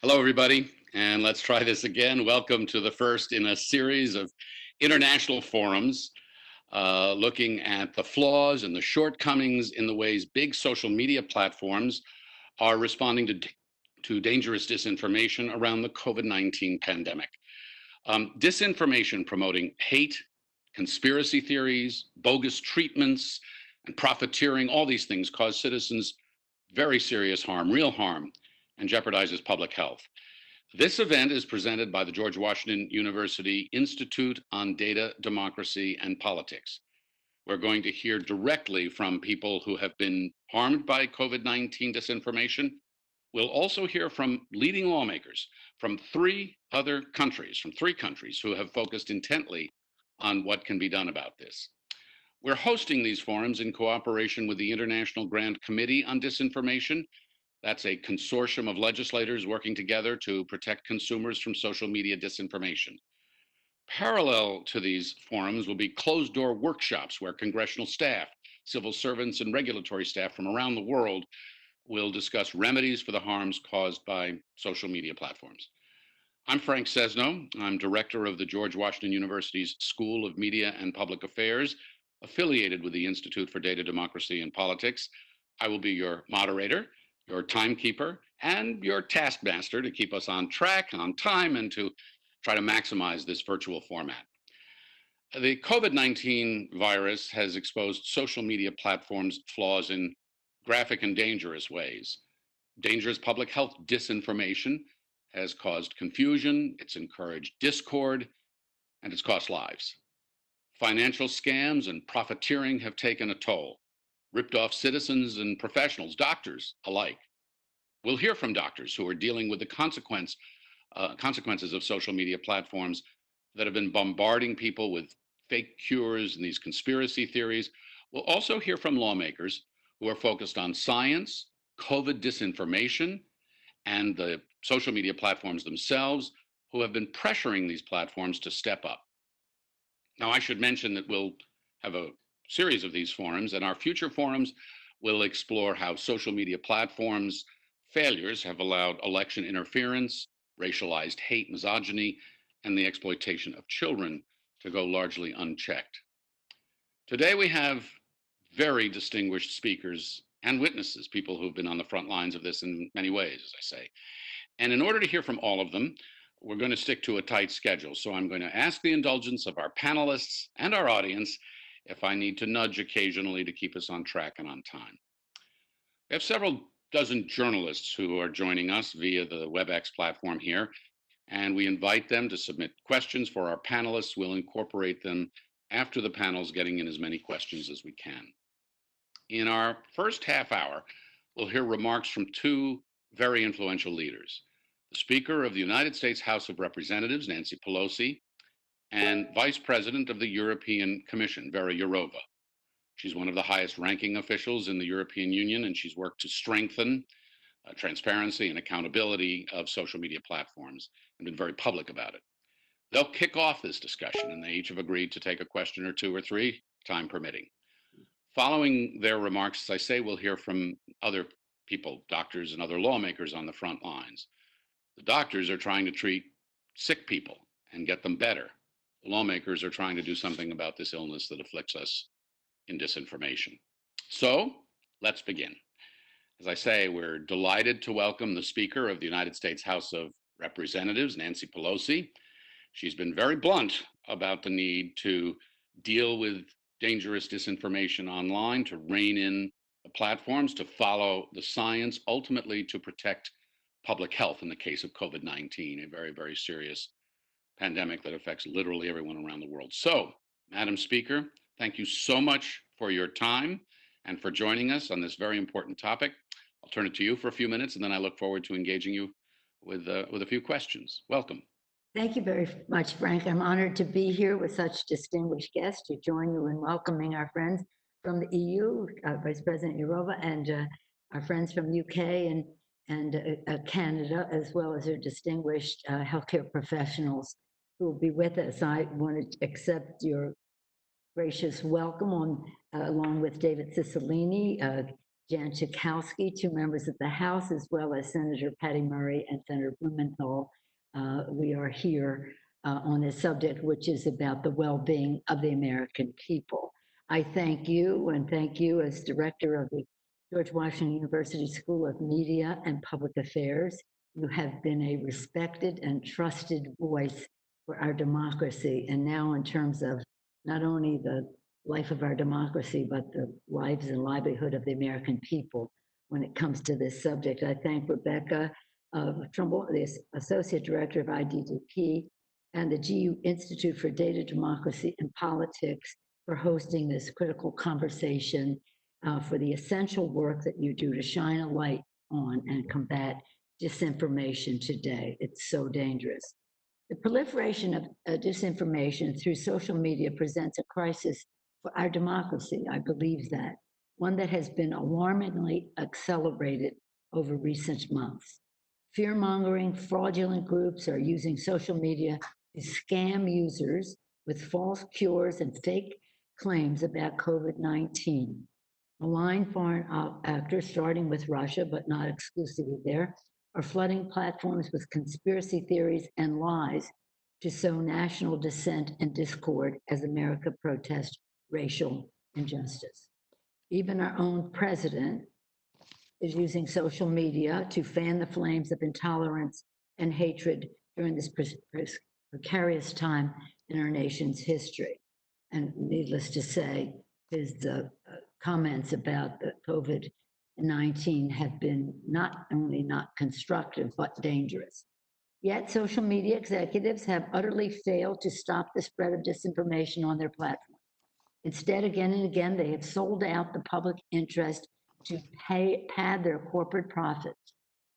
Hello, everybody, and let's try this again. Welcome to the first in a series of international forums looking at the flaws and the shortcomings in the ways big social media platforms are responding to dangerous disinformation around the COVID-19 pandemic. Disinformation promoting hate, conspiracy theories, bogus treatments, and profiteering, all these things cause citizens very serious harm, real harm, and jeopardizes public health. This event is presented by the George Washington University Institute on Data, Democracy, and Politics. We're going to hear directly from people who have been harmed by COVID-19 disinformation. We'll also hear from leading lawmakers from three countries who have focused intently on what can be done about this. We're hosting these forums in cooperation with the International Grand Committee on Disinformation. That's a consortium of legislators working together to protect consumers from social media disinformation. Parallel to these forums will be closed-door workshops where congressional staff, civil servants, and regulatory staff from around the world will discuss remedies for the harms caused by social media platforms. I'm Frank Sesno. I'm director of the George Washington University's School of Media and Public Affairs, affiliated with the Institute for Data, Democracy, and Politics. I will be your moderator, your timekeeper, and your taskmaster to keep us on track, on time, and to try to maximize this virtual format. The COVID-19 virus has exposed social media platforms' flaws in graphic and dangerous ways. Dangerous public health disinformation has caused confusion, it's encouraged discord, and it's cost lives. Financial scams and profiteering have taken a toll, ripped off citizens and professionals, doctors alike. We'll hear from doctors who are dealing with the consequences of social media platforms that have been bombarding people with fake cures and these conspiracy theories. We'll also hear from lawmakers who are focused on science, COVID disinformation, and the social media platforms themselves, who have been pressuring these platforms to step up. Now, I should mention that we'll have a series of these forums, and our future forums will explore how social media platforms' failures have allowed election interference, racialized hate, misogyny, and the exploitation of children to go largely unchecked. Today, we have very distinguished speakers and witnesses, people who've been on the front lines of this in many ways, as I say. And in order to hear from all of them, we're going to stick to a tight schedule. So I'm going to ask the indulgence of our panelists and our audience if I need to nudge occasionally to keep us on track and on time. We have several dozen journalists who are joining us via the WebEx platform here, and we invite them to submit questions for our panelists. We'll incorporate them after the panel's getting in as many questions as we can. In our first half hour, we'll hear remarks from two very influential leaders, the Speaker of the United States House of Representatives, Nancy Pelosi, and Vice President of the European Commission, Vera Jourova. She's one of the highest ranking officials in the European Union, and she's worked to strengthen transparency and accountability of social media platforms and been very public about it. They'll kick off this discussion, and they each have agreed to take a question or two or three, time permitting. Following their remarks, as I say, we'll hear from other people, doctors and other lawmakers on the front lines. The doctors are trying to treat sick people and get them better. The lawmakers are trying to do something about this illness that afflicts us in disinformation. So let's begin. As I say, we're delighted to welcome the Speaker of the United States House of Representatives, Nancy Pelosi. She's been very blunt about the need to deal with dangerous disinformation online, to rein in the platforms, to follow the science, ultimately to protect public health in the case of COVID-19, a very, very serious pandemic that affects literally everyone around the world. So, Madam Speaker, thank you so much for your time and for joining us on this very important topic. I'll turn it to you for a few minutes, and then I look forward to engaging you with a few questions. Welcome. Thank you very much, Frank. I'm honored to be here with such distinguished guests to join you in welcoming our friends from the EU, Vice President Jourova, and our friends from UK and Canada, as well as our distinguished healthcare professionals who will be with us. I want to accept your gracious welcome along with David Cicilline, Jan Schakowsky, two members of the House, as well as Senator Patty Murray and Senator Blumenthal. We are here on this subject, which is about the well-being of the American people. I thank you, and thank you as director of the George Washington University School of Media and Public Affairs. You have been a respected and trusted voice for our democracy, and now in terms of not only the life of our democracy, but the lives and livelihood of the American people when it comes to this subject. I thank Rebecca Trumbull, the Associate Director of IDDP, and the GU Institute for Data, Democracy, and Politics for hosting this critical conversation, for the essential work that you do to shine a light on and combat disinformation today. It's so dangerous. The proliferation of disinformation through social media presents a crisis for our democracy. I believe that, one that has been alarmingly accelerated over recent months. Fear-mongering, fraudulent groups are using social media to scam users with false cures and fake claims about COVID-19. Malign foreign actors, starting with Russia, but not exclusively there, are flooding platforms with conspiracy theories and lies to sow national dissent and discord as America protests racial injustice. Even our own president is using social media to fan the flames of intolerance and hatred during this precarious time in our nation's history. And needless to say, his comments about the COVID-19 have been not only not constructive, but dangerous. Yet social media executives have utterly failed to stop the spread of disinformation on their platform. Instead, again and again, they have sold out the public interest to pad their corporate profits.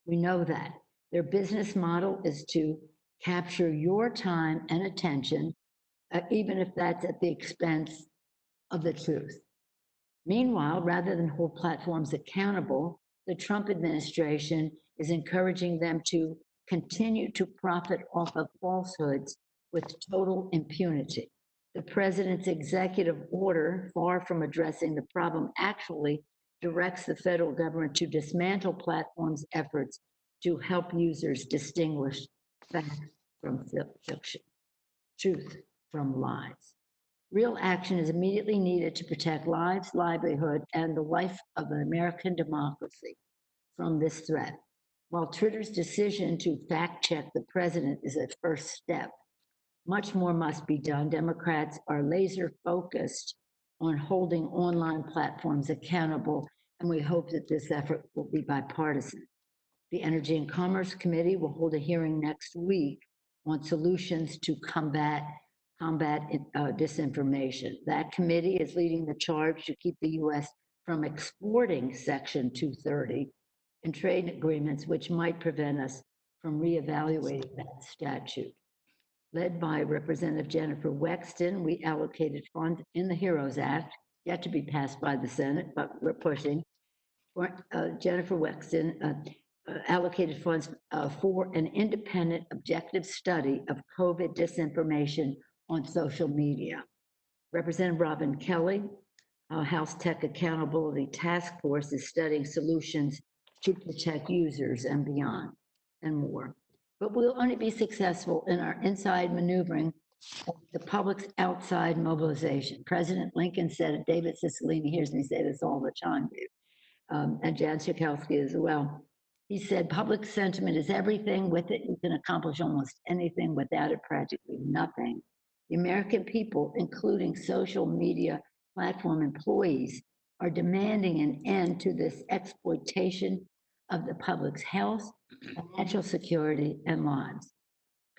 We know that. Their business model is to capture your time and attention, even if that's at the expense of the truth. Meanwhile, rather than hold platforms accountable, the Trump administration is encouraging them to continue to profit off of falsehoods with total impunity. The president's executive order, far from addressing the problem, actually directs the federal government to dismantle platforms' efforts to help users distinguish fact from fiction, truth from lies. Real action is immediately needed to protect lives, livelihood, and the life of an American democracy from this threat. While Twitter's decision to fact check the president is a first step, much more must be done. Democrats are laser focused on holding online platforms accountable, and we hope that this effort will be bipartisan. The Energy and Commerce Committee will hold a hearing next week on solutions to combat disinformation. That committee is leading the charge to keep the U.S. from exporting Section 230 and trade agreements, which might prevent us from reevaluating that statute. Led by Representative Jennifer Wexton, we allocated funds in the HEROES Act, yet to be passed by the Senate, but we're pushing. Jennifer Wexton allocated funds for an independent, objective study of COVID disinformation on social media. Representative Robin Kelly, House Tech Accountability Task Force, is studying solutions to protect users and beyond and more. But we'll only be successful in our inside maneuvering of the public's outside mobilization. President Lincoln said it, David Cicilline hears me say this all the time, and Jan Schakowsky as well. He said, public sentiment is everything. With it, you can accomplish almost anything. Without it, practically nothing. The American people, including social media platform employees, are demanding an end to this exploitation of the public's health, financial security, and lives.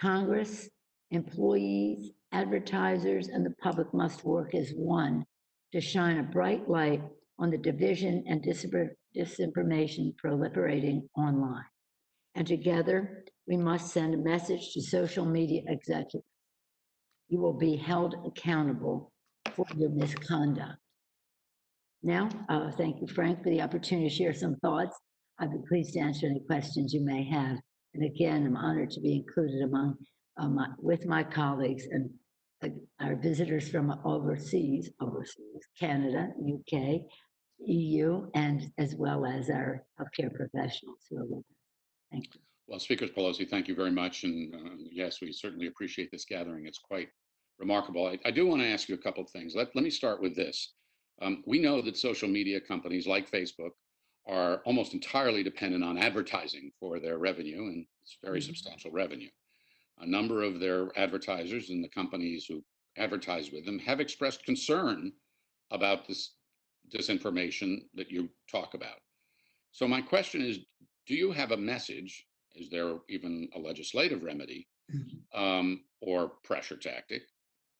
Congress, employees, advertisers, and the public must work as one to shine a bright light on the division and disinformation proliferating online. And together, we must send a message to social media executives. You will be held accountable for your misconduct. Now, thank you, Frank, for the opportunity to share some thoughts. I'd be pleased to answer any questions you may have. And again, I'm honored to be included among with my colleagues and our visitors from overseas, Canada, UK, EU and as well as our healthcare professionals who are with us. Thank you. Well, Speaker Pelosi, thank you very much. And yes, we certainly appreciate this gathering. It's quite remarkable. I do want to ask you a couple of things. Let me start with this. We know that social media companies like Facebook are almost entirely dependent on advertising for their revenue, and it's very substantial revenue. A number of their advertisers and the companies who advertise with them have expressed concern about this disinformation that you talk about. So my question is, do you have a message? Is there even a legislative remedy or pressure tactic?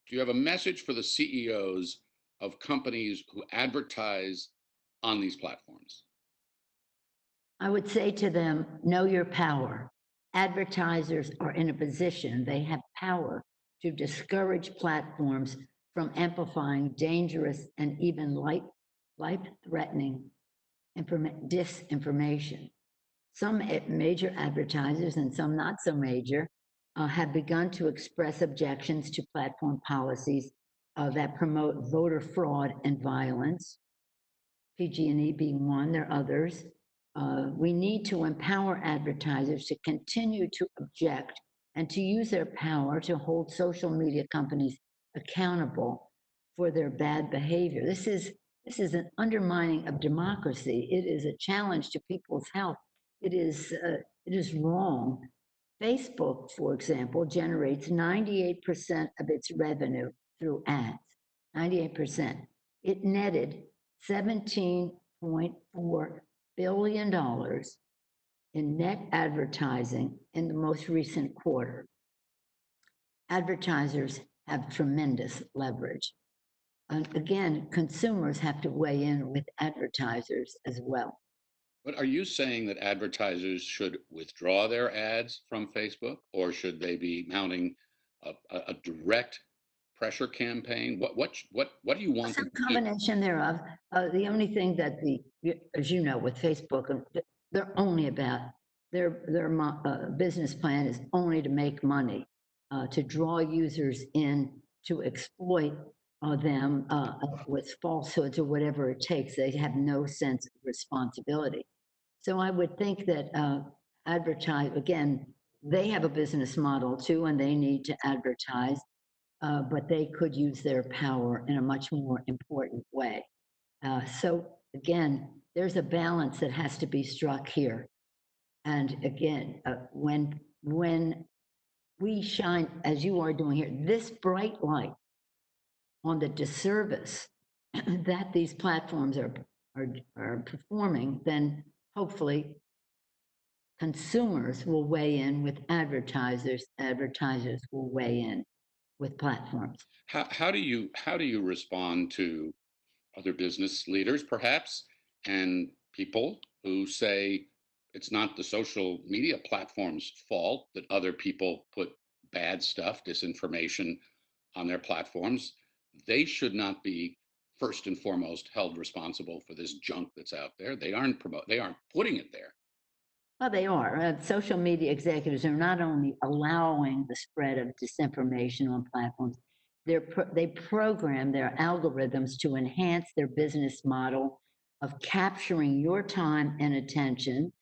Do you have a message for the CEOs of companies who advertise on these platforms? I would say to them, know your power. Advertisers are in a position, they have power to discourage platforms from amplifying dangerous and even life-threatening disinformation. Some major advertisers and some not so major have begun to express objections to platform policies that promote voter fraud and violence. PG&E being one, there are others. We need to empower advertisers to continue to object and to use their power to hold social media companies accountable for their bad behavior. This is an undermining of democracy. It is a challenge to people's health. It is wrong. Facebook, for example, generates 98% of its revenue through ads. 98%. It netted $17.4 billion in net advertising in the most recent quarter. Advertisers have tremendous leverage. And again, consumers have to weigh in with advertisers as well. But are you saying that advertisers should withdraw their ads from Facebook, or should they be mounting a direct pressure campaign? What do you want Some them to do? combination thereof. The only thing that as you know, with Facebook, they're only about their business plan is only to make money, to draw users in, to exploit them with falsehoods or whatever it takes. They have no sense of responsibility. So I would think that advertise again. They have a business model too, and they need to advertise. But they could use their power in a much more important way. So again, there's a balance that has to be struck here. And again, when we shine, as you are doing here, this bright light on the disservice that these platforms are performing, then hopefully consumers will weigh in with advertisers. Advertisers will weigh in with platforms. How do you respond to other business leaders, perhaps, and people who say it's not the social media platform's fault that other people put bad stuff, disinformation on their platforms? They should not be first and foremost held responsible for this junk that's out there. They aren't putting it there. Well, they are. Social media executives are not only allowing the spread of disinformation on platforms, they program their algorithms to enhance their business model of capturing your time and attention,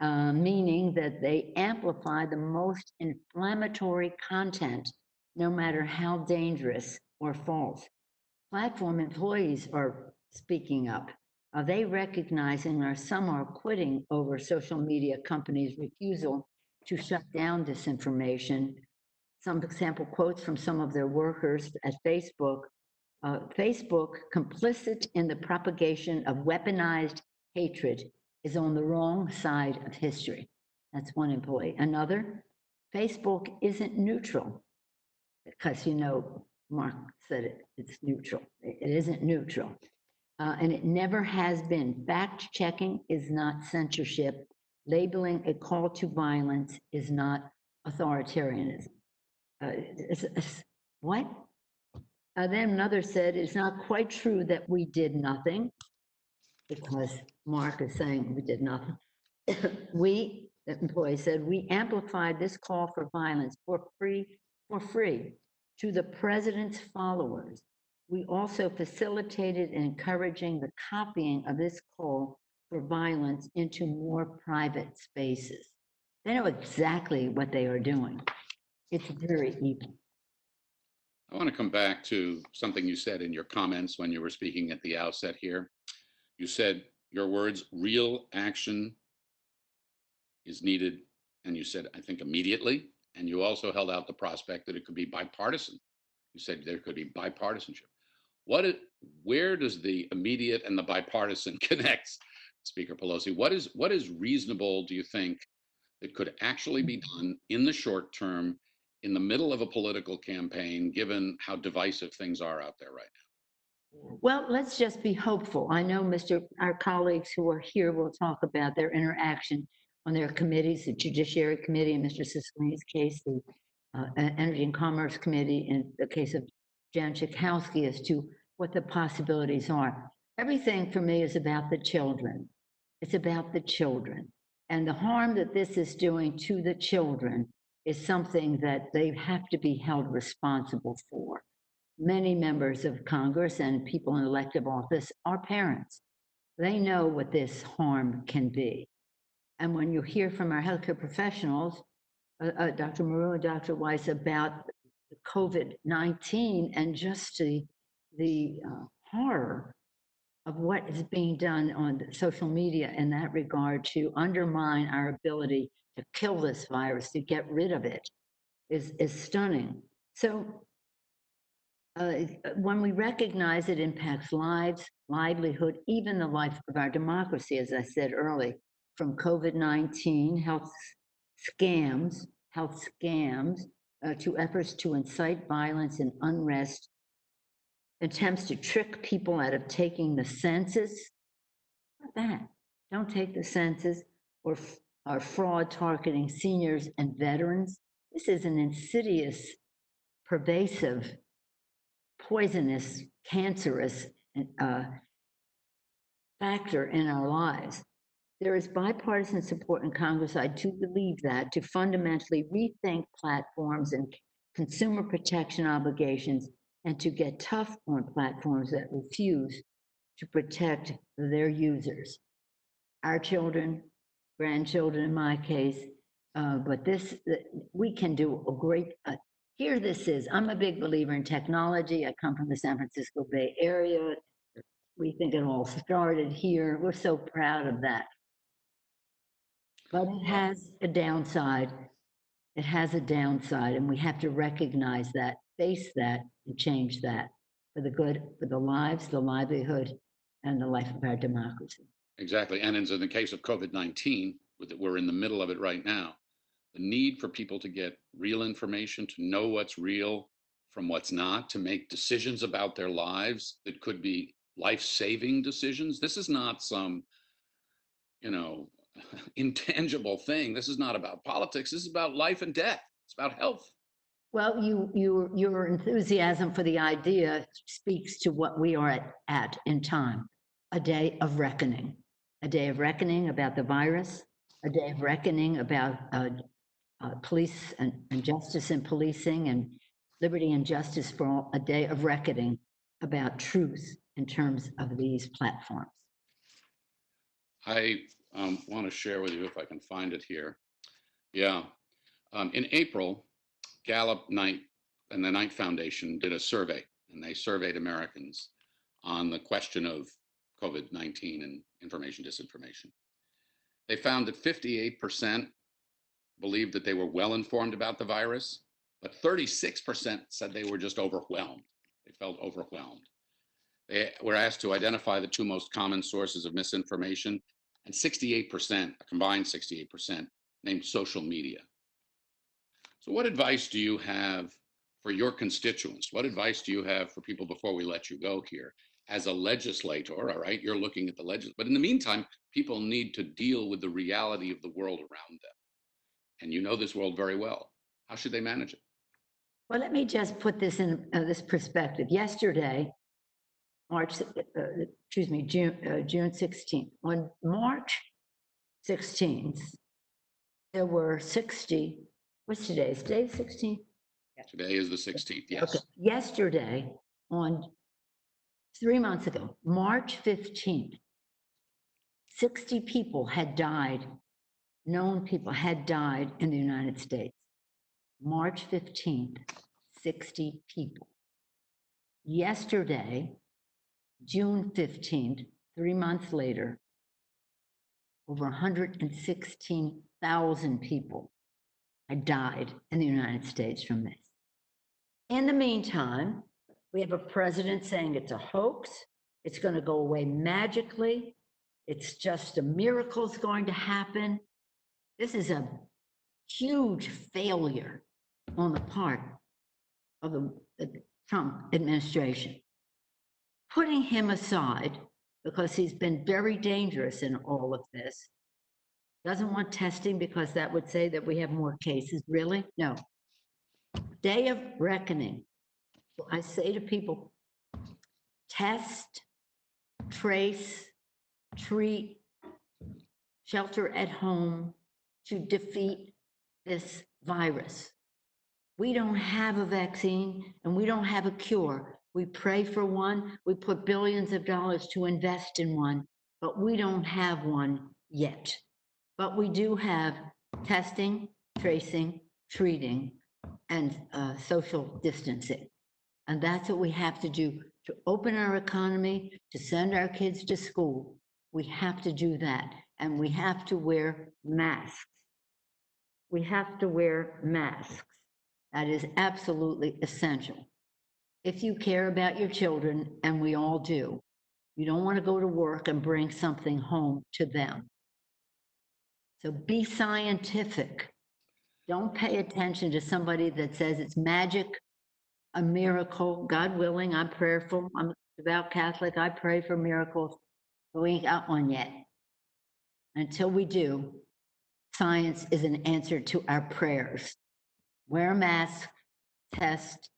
meaning that they amplify the most inflammatory content, no matter how dangerous or false. Platform employees are speaking up. Are they recognizing, or some are quitting over social media companies' refusal to shut down disinformation? Some example quotes from some of their workers at Facebook. Facebook, complicit in the propagation of weaponized hatred, is on the wrong side of history. That's one employee. Another, Facebook isn't neutral because, Mark said it's neutral. It isn't neutral. And it never has been. Fact checking is not censorship. Labeling a call to violence is not authoritarianism. What? Then another said, it's not quite true that we did nothing, because Mark is saying we did nothing. The employee said, we amplified this call for violence for free to the president's followers. We also facilitated and encouraging the copying of this call for violence into more private spaces. They know exactly what they are doing. It's very evil. I want to come back to something you said in your comments when you were speaking at the outset here. You said your words, real action is needed. And you said, I think, immediately. And you also held out the prospect that it could be bipartisan. You said there could be bipartisanship. What is, where does the immediate and the bipartisan connect, Speaker Pelosi? What is reasonable, do you think, that could actually be done in the short term, in the middle of a political campaign, given how divisive things are out there right Well, let's just be hopeful. I know our colleagues who are here will talk about their interaction on their committees, the Judiciary Committee in Mr. Cicilline's case, the Energy and Commerce Committee in the case of Jan Schakowsky as to what the possibilities are. Everything for me is about the children. It's about the children. And the harm that this is doing to the children is something that they have to be held responsible for. Many members of Congress and people in elective office are parents. They know what this harm can be. And when you hear from our healthcare professionals, Dr. Maru and Dr. Weiss, about COVID-19 and just the horror of what is being done on social media in that regard to undermine our ability to kill this virus, to get rid of it, is stunning. So when we recognize it impacts lives, livelihood, even the life of our democracy, as I said early, from COVID-19, health scams, to efforts to incite violence and unrest, attempts to trick people out of taking the census. Not that. Don't take the census, or fraud targeting seniors and veterans. This is an insidious, pervasive, poisonous, cancerous factor in our lives. There is bipartisan support in Congress, I do believe that, to fundamentally rethink platforms and consumer protection obligations and to get tough on platforms that refuse to protect their users, our children, grandchildren in my case. But we can do a great, here this is, I'm a big believer in technology. I come from the San Francisco Bay Area. We think it all started here. We're so proud of that. But it has a downside. It has a downside, and we have to recognize that, face that, and change that for the good, for the lives, the livelihood, and the life of our democracy. Exactly. And in the case of COVID-19, we're in the middle of it right now. The need for people to get real information, to know what's real from what's not, to make decisions about their lives that could be life-saving decisions. This is not some, you know, intangible thing. This is not about politics. This is about life and death. It's about health. Well, your enthusiasm for the idea speaks to what we are at in time, a day of reckoning about the virus, a day of reckoning about police and justice and policing and liberty and justice for all, a day of reckoning about truth in terms of these platforms. I want to share with you, if I can find it here. Yeah. In April, Gallup Knight and the Knight Foundation did a survey, and they surveyed Americans on the question of COVID-19 and information disinformation. They found that 58% believed that they were well informed about the virus, but 36% said they were just overwhelmed. They felt overwhelmed. They were asked to identify the two most common sources of misinformation, and 68%, a combined 68%, named social media. So what advice do you have for your constituents? What advice do you have for people before we let you go here? As a legislator, all right, you're looking at the legislature, but in the meantime, people need to deal with the reality of the world around them. And you know this world very well. How should they manage it? Well, let me just put this in this perspective. Yesterday, June 16th. On March 16th, there were 60, what's today's date, 16th? Today is the 16th, yes. Okay. Yesterday, on 3 months ago, March 15th, 60 people had died, known people had died in the United States. March 15th, 60 people. Yesterday, June 15th, 3 months later, over 116,000 people had died in the United States from this. In the meantime, we have a president saying it's a hoax, it's going to go away magically, it's just a miracle's going to happen. This is a huge failure on the part of the Trump administration. Putting him aside, because he's been very dangerous in all of this, doesn't want testing because that would say that we have more cases. Really? No. Day of reckoning. So I say to people, test, trace, treat, shelter at home to defeat this virus. We don't have a vaccine and we don't have a cure. We pray for one, we put billions of dollars to invest in one, but we don't have one yet. But we do have testing, tracing, treating, and social distancing. And that's what we have to do to open our economy, to send our kids to school. We have to do that. And we have to wear masks. We have to wear masks. That is absolutely essential. If you care about your children, and we all do, you don't want to go to work and bring something home to them. So be scientific. Don't pay attention to somebody that says it's magic, a miracle. God willing, I'm prayerful. I'm a devout Catholic. I pray for miracles, but we ain't got one yet. Until we do, science is an answer to our prayers. Wear a mask, test,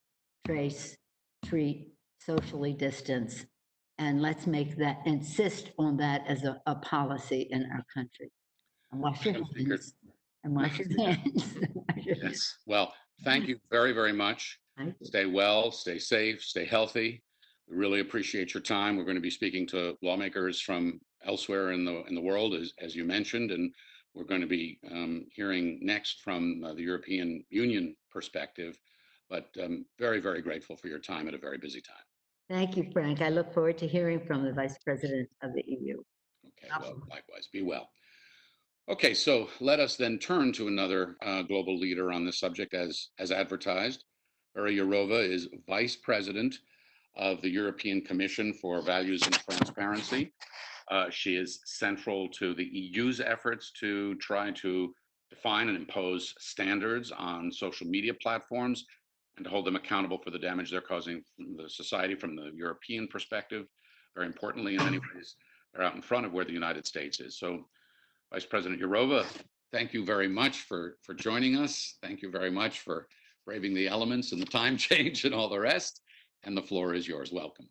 trace, treat, socially distance, and let's make that, insist on that as a policy in our country. And wash your hands. And wash your hands. Yes. Well, thank you very, very much. Stay well, stay safe, stay healthy. We really appreciate your time. We're going to be speaking to lawmakers from elsewhere in the world, as you mentioned, and we're going to be hearing next from the European Union perspective. But very, very grateful for your time at a very busy time. Thank you, Frank. I look forward to hearing from the Vice President of the EU. Okay, well, likewise. Be well. Okay, so let us then turn to another global leader on this subject as advertised. Vera Jourova is Vice President of the European Commission for Values and Transparency. She is central to the EU's efforts to try to define and impose standards on social media platforms and to hold them accountable for the damage they're causing from the society from the European perspective. Very importantly, in many ways, they're out in front of where the United States is. So, Vice President Jourova, thank you very much for joining us. Thank you very much for braving the elements and the time change and all the rest. And the floor is yours. Welcome.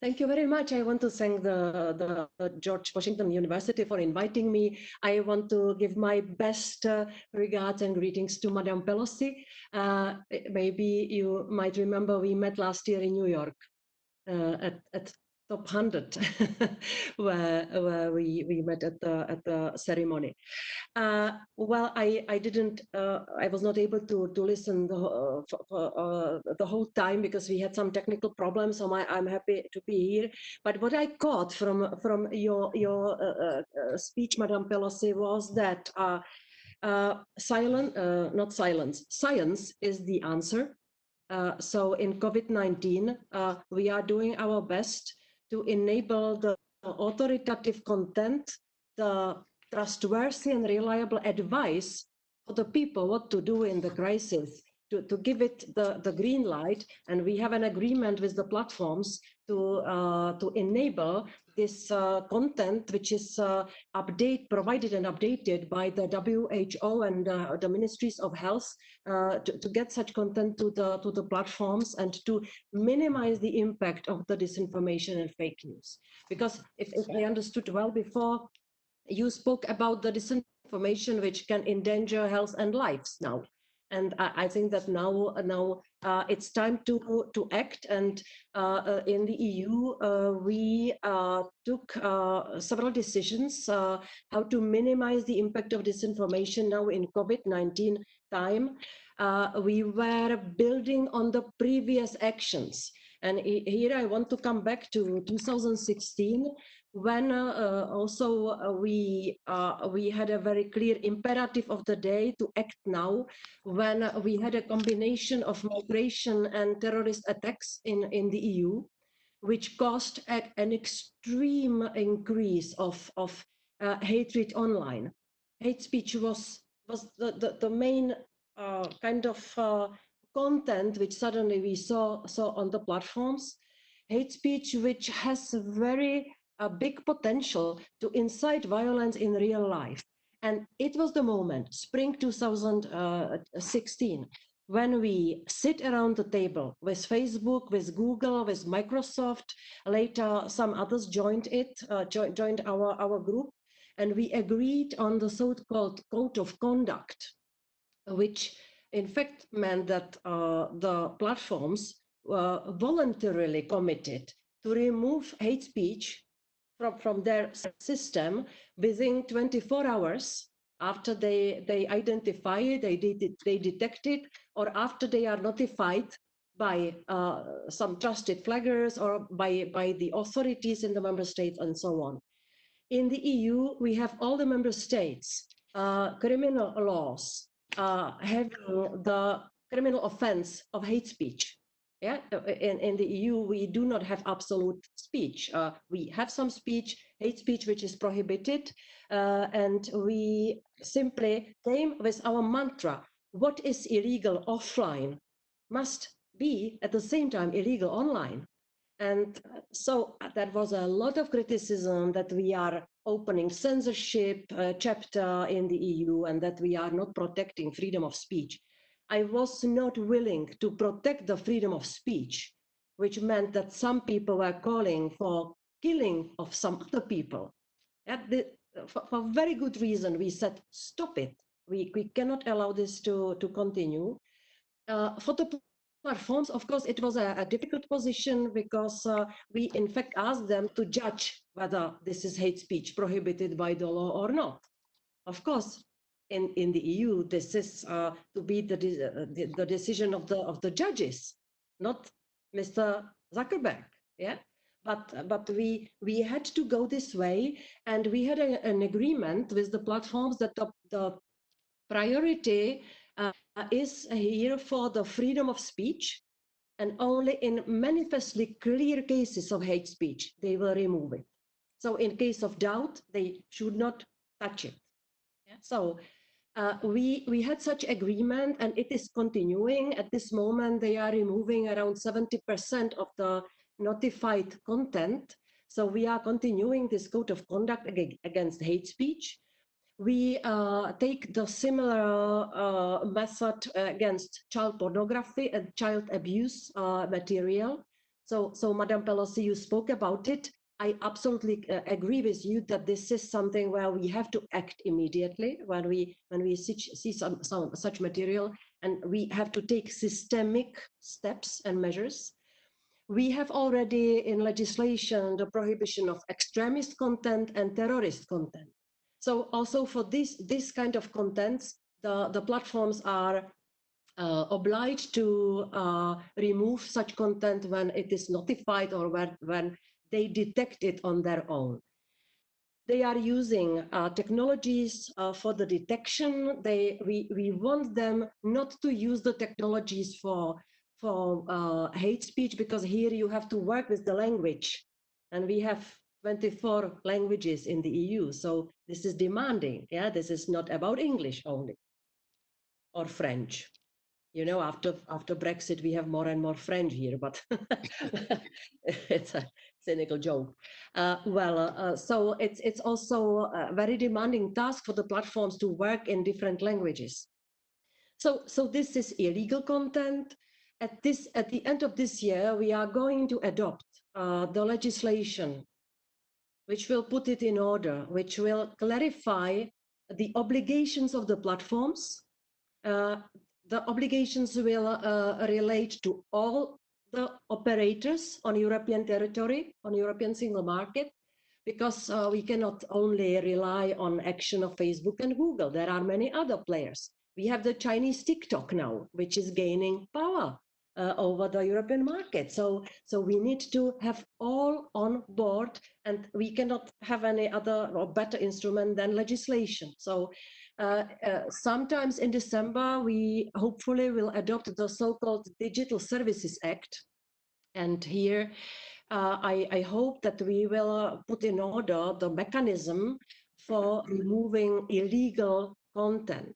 Thank you very much. I want to thank the George Washington University for inviting me. I want to give my best regards and greetings to Madame Pelosi. Maybe you might remember we met last year in New York at Top 100, where we met at the ceremony. Well, I was not able to listen the whole time because we had some technical problems. So I'm happy to be here. But what I caught from your speech, Madame Pelosi, was that science is the answer. So in COVID-19, we are doing our best to enable the authoritative content, the trustworthy and reliable advice for the people what to do in the crisis, to give it the green light. And we have an agreement with the platforms to enable this content, which is provided and updated by the WHO and the Ministries of Health, to get such content to the platforms and to minimize the impact of the disinformation and fake news. Because if I understood well before, you spoke about the disinformation which can endanger health and lives now. And I think that now it's time to act. And in the EU, we took several decisions how to minimize the impact of disinformation now in COVID-19 time. We were building on the previous actions. And here I want to come back to 2016, when we had a very clear imperative of the day to act now, when we had a combination of migration and terrorist attacks in the EU, which caused an extreme increase of hatred online. Hate speech was the main kind of content which suddenly we saw on the platforms. Hate speech which has a very big potential to incite violence in real life. And it was the moment, spring 2016, when we sit around the table with Facebook, with Google, with Microsoft. Later, some others joined joined our group, and we agreed on the so-called code of conduct, which in fact meant that the platforms voluntarily committed to remove hate speech from their system within 24 hours after they identify it, they detect it, or after they are notified by some trusted flaggers or by the authorities in the member states and so on. In the EU, we have all the member states criminal laws having the criminal offense of hate speech. Yeah, in the EU, we do not have absolute speech. We have some speech, hate speech, which is prohibited, and we simply came with our mantra: what is illegal offline must be at the same time illegal online. And so there was a lot of criticism that we are opening censorship chapter in the EU and that we are not protecting freedom of speech. I was not willing to protect the freedom of speech, which meant that some people were calling for killing of some other people. For very good reason, we said, stop it. We cannot allow this to continue. For the platforms, of course, it was a difficult position because we in fact asked them to judge whether this is hate speech prohibited by the law or not. Of course, in the EU, this is to be the decision of the judges, not Mr. Zuckerberg. Yeah, but we had to go this way, and we had an agreement with the platforms that the priority is here for the freedom of speech, and only in manifestly clear cases of hate speech they will remove it. So in case of doubt, they should not touch it. Yeah? So we had such agreement, and it is continuing. At this moment, they are removing around 70% of the notified content. So we are continuing this code of conduct against hate speech. We take the similar method against child pornography and child abuse material. So Madam Pelosi, you spoke about it. I absolutely agree with you that this is something where we have to act immediately when we see some such material, and we have to take systemic steps and measures. We have already in legislation the prohibition of extremist content and terrorist content. So also for this kind of contents, the platforms are obliged to remove such content when it is notified or when they detect it on their own. They are using technologies for the detection. We want them not to use the technologies for hate speech, because here you have to work with the language, and we have 24 languages in the EU. So this is demanding. Yeah, this is not about English only or French. You know, after Brexit, we have more and more French here, but it's a cynical joke. So it's also a very demanding task for the platforms to work in different languages. So this is illegal content. At the end of this year, we are going to adopt the legislation which will put it in order, which will clarify the obligations of the platforms. the obligations will relate to all the operators on European territory, on European single market, because we cannot only rely on action of Facebook and Google. There are many other players. We have the Chinese TikTok now, which is gaining power over the European market. So we need to have all on board, and we cannot have any other or better instrument than legislation. So sometimes in December, we hopefully will adopt the so-called Digital Services Act. And here, I hope that we will put in order the mechanism for removing illegal content.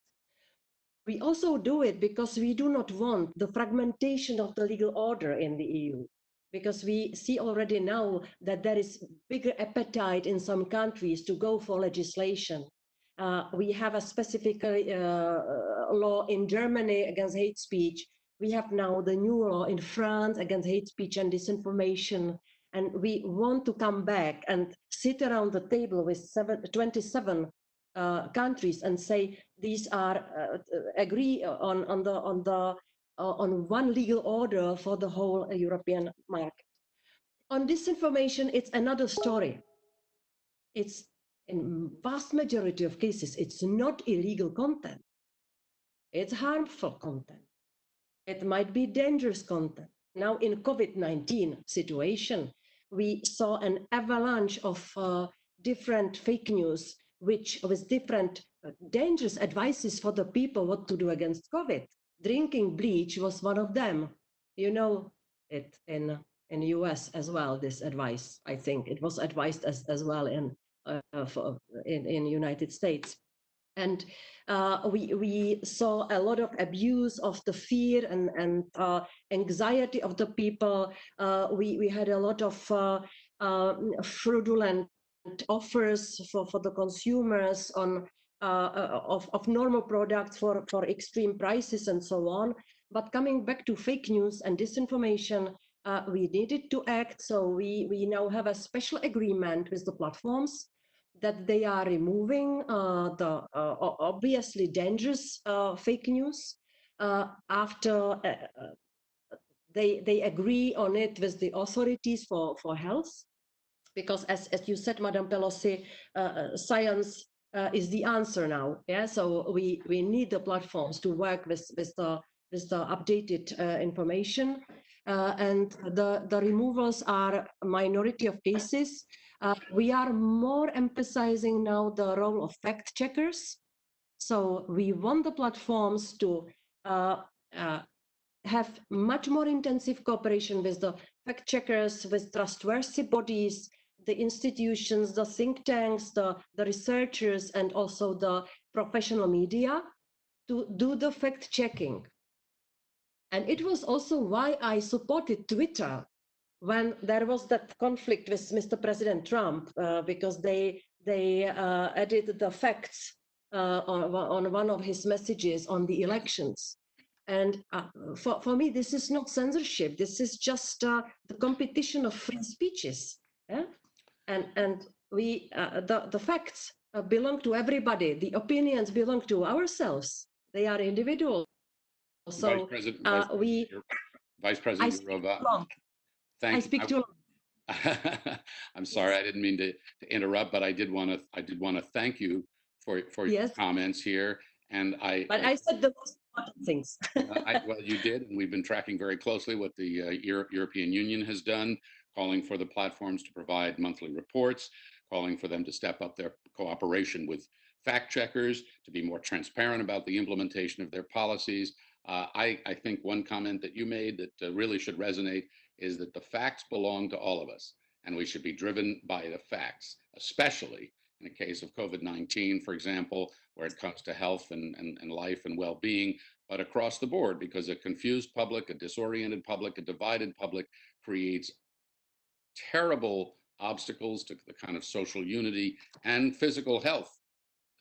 We also do it because we do not want the fragmentation of the legal order in the EU, because we see already now that there is bigger appetite in some countries to go for legislation. We have a specific law in Germany against hate speech. We have now the new law in France against hate speech and disinformation. And we want to come back and sit around the table with 27 countries and say these are agree on one legal order for the whole European market. On disinformation, it's another story. It's in vast majority of cases, it's not illegal content. It's harmful content. It might be dangerous content. Now in COVID-19 situation, we saw an avalanche of different fake news, which was different dangerous advices for the people what to do against COVID. Drinking bleach was one of them. You know it in US as well, this advice. I think it was advised as well in United States. And we saw a lot of abuse of the fear and anxiety of the people. We had a lot of fraudulent offers for the consumers on of normal products for extreme prices and so on. But coming back to fake news and disinformation, we needed to act. So we now have a special agreement with the platforms that they are removing the obviously dangerous fake news after they agree on it with the authorities for health. Because as you said, Madam Pelosi, science is the answer now. Yeah, so we need the platforms to work with the updated information, and the removals are a minority of cases. We are more emphasizing now the role of fact checkers. So we want the platforms to have much more intensive cooperation with the fact checkers, with trustworthy bodies, the institutions, the think tanks, the researchers, and also the professional media to do the fact checking. And it was also why I supported Twitter when there was that conflict with Mr. President Trump, because they added the facts on one of his messages on the elections. And for me, this is not censorship. This is just the competition of free speeches. Yeah? And we the facts belong to everybody. The opinions belong to ourselves. They are individual. So Vice President Jourova, I speak too long. I'm sorry, I didn't mean to interrupt, but I did want to thank you for your comments here. And I said the most important things. Well, you did, and we've been tracking very closely what the European Union has done, calling for the platforms to provide monthly reports, calling for them to step up their cooperation with fact checkers, to be more transparent about the implementation of their policies. I think one comment that you made that really should resonate is that the facts belong to all of us, and we should be driven by the facts, especially in the case of COVID-19, for example, where it comes to health and life and well-being, but across the board, because a confused public, a disoriented public, a divided public creates terrible obstacles to the kind of social unity and physical health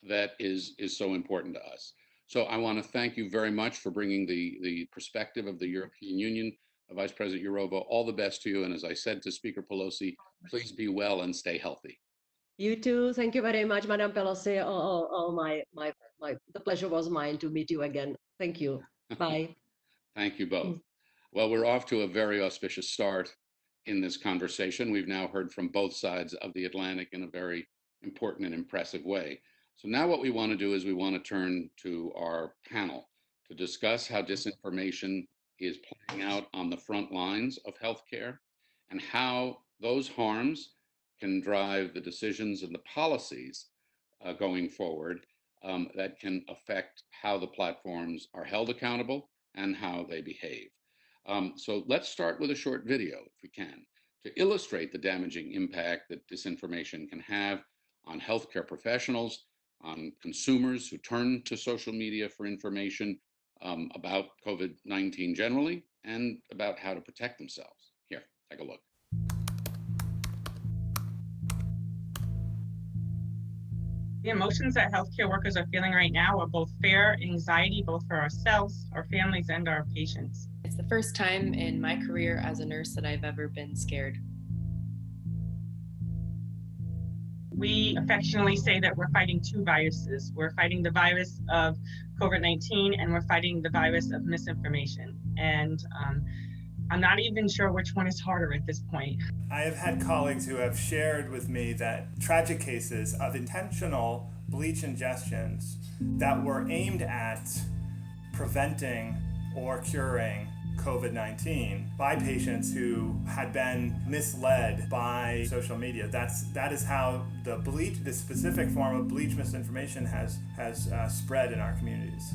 that is so important to us. So I want to thank you very much for bringing the perspective of the European Union. Vice President Jourova, all the best to you. And as I said to Speaker Pelosi, please be well and stay healthy. You too. Thank you very much, Madam Pelosi. The pleasure was mine to meet you again. Thank you. Bye. Thank you both. Well, we're off to a very auspicious start in this conversation. We've now heard from both sides of the Atlantic in a very important and impressive way. So now what we want to do is we want to turn to our panel to discuss how disinformation is playing out on the front lines of healthcare and how those harms can drive the decisions and the policies going forward that can affect how the platforms are held accountable and how they behave. So let's start with a short video, if we can, to illustrate the damaging impact that disinformation can have on healthcare professionals, on consumers who turn to social media for information about COVID-19 generally, and about how to protect themselves. Here, take a look. The emotions that healthcare workers are feeling right now are both fear, anxiety, both for ourselves, our families, and our patients. It's the first time in my career as a nurse that I've ever been scared. We affectionately say that we're fighting two viruses. We're fighting the virus of COVID-19 and we're fighting the virus of misinformation. And I'm not even sure which one is harder at this point. I have had colleagues who have shared with me that tragic cases of intentional bleach ingestions that were aimed at preventing or curing COVID-19 by patients who had been misled by social media. That is how the specific form of bleach misinformation has spread in our communities.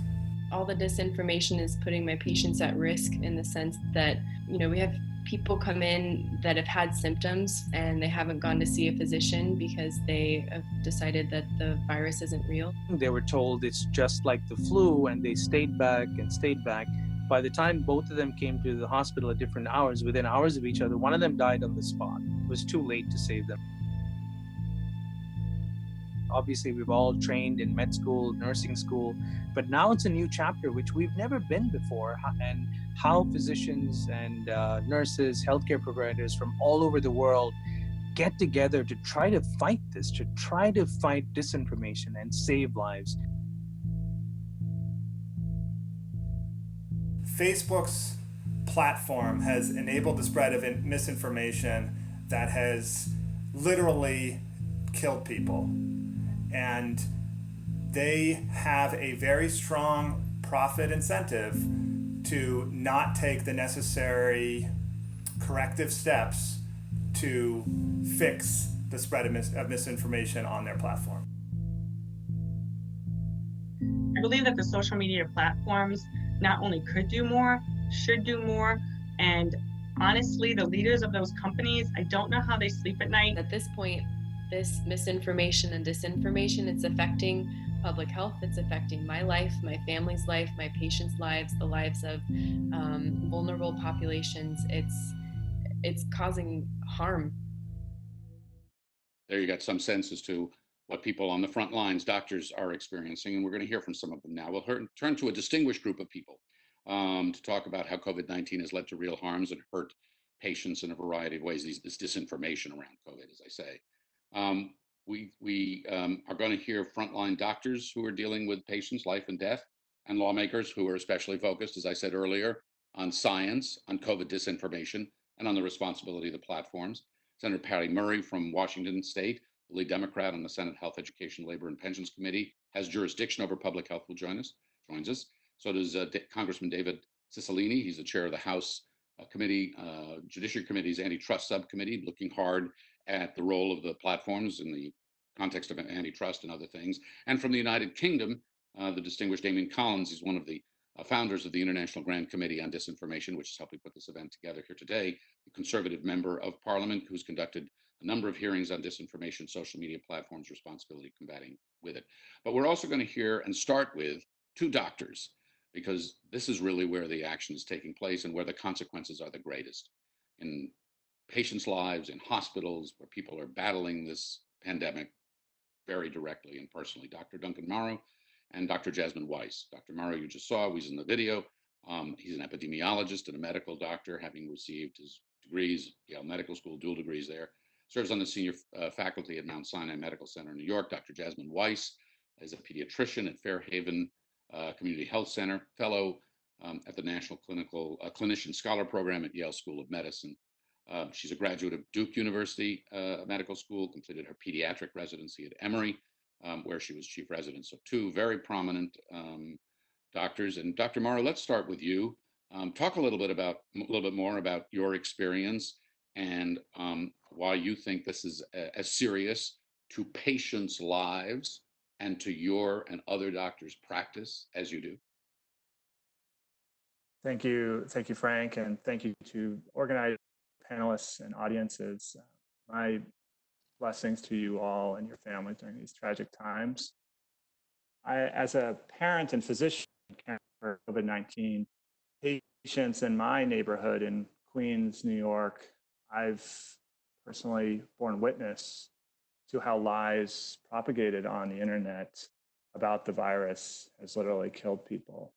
All the disinformation is putting my patients at risk in the sense that, we have people come in that have had symptoms and they haven't gone to see a physician because they have decided that the virus isn't real. They were told it's just like the flu and they stayed back. By the time both of them came to the hospital at different hours, within hours of each other, one of them died on the spot. It was too late to save them. Obviously, we've all trained in med school, nursing school, but now it's a new chapter which we've never been before, and how physicians and nurses, healthcare providers from all over the world get together to try to fight this, to try to fight disinformation and save lives. Facebook's platform has enabled the spread of misinformation that has literally killed people. And they have a very strong profit incentive to not take the necessary corrective steps to fix the spread of misinformation on their platform. I believe that the social media platforms not only could do more, should do more, and honestly, the leaders of those companies, I don't know how they sleep at night. At this point, this misinformation and disinformation, it's affecting public health, it's affecting my life, my family's life, my patients' lives, the lives of vulnerable populations. It's causing harm. There you got some sense as to what people on the front lines, doctors, are experiencing, and we're going to hear from some of them now. We'll turn to a distinguished group of people to talk about how COVID-19 has led to real harms and hurt patients in a variety of ways, this disinformation around COVID, as I say. We are going to hear frontline doctors who are dealing with patients' life and death, and lawmakers who are especially focused, as I said earlier, on science, on COVID disinformation, and on the responsibility of the platforms. Senator Patty Murray from Washington State, the lead Democrat on the Senate Health, Education, Labor, and Pensions Committee, has jurisdiction over public health, joins us. So does Congressman David Cicilline. He's the chair of the House Judiciary Committee's Antitrust Subcommittee, looking hard at the role of the platforms in the context of antitrust and other things. And from the United Kingdom, the distinguished Damian Collins. He's one of the founders of the International Grand Committee on Disinformation, which is helping put this event together here today, a conservative member of parliament who's conducted a number of hearings on disinformation, social media platforms, responsibility combating with it. But we're also going to hear and start with two doctors, because this is really where the action is taking place and where the consequences are the greatest in patients' lives, in hospitals, where people are battling this pandemic very directly and personally. Dr. Duncan Morrow and Dr. Jasmine Weiss. Dr. Morrow, you just saw, he's in the video. He's an epidemiologist and a medical doctor, having received his degrees, Yale Medical School, dual degrees there. Serves on the senior faculty at Mount Sinai Medical Center in New York. Dr. Jasmine Weiss is a pediatrician at Fairhaven Community Health Center, fellow at the National Clinician Scholar Program at Yale School of Medicine. She's a graduate of Duke University Medical School, completed her pediatric residency at Emory, where she was chief resident. So two very prominent doctors. And Dr. Morrow, let's start with you. Talk a little bit more about your experience and why you think this is as serious to patients' lives and to your and other doctors' practice as you do. Thank you, Frank, and thank you to organized panelists and audiences. My blessings to you all and your families during these tragic times. As a parent and physician for COVID-19 patients in my neighborhood in Queens, New York, I've personally borne witness to how lies propagated on the internet about the virus has literally killed people.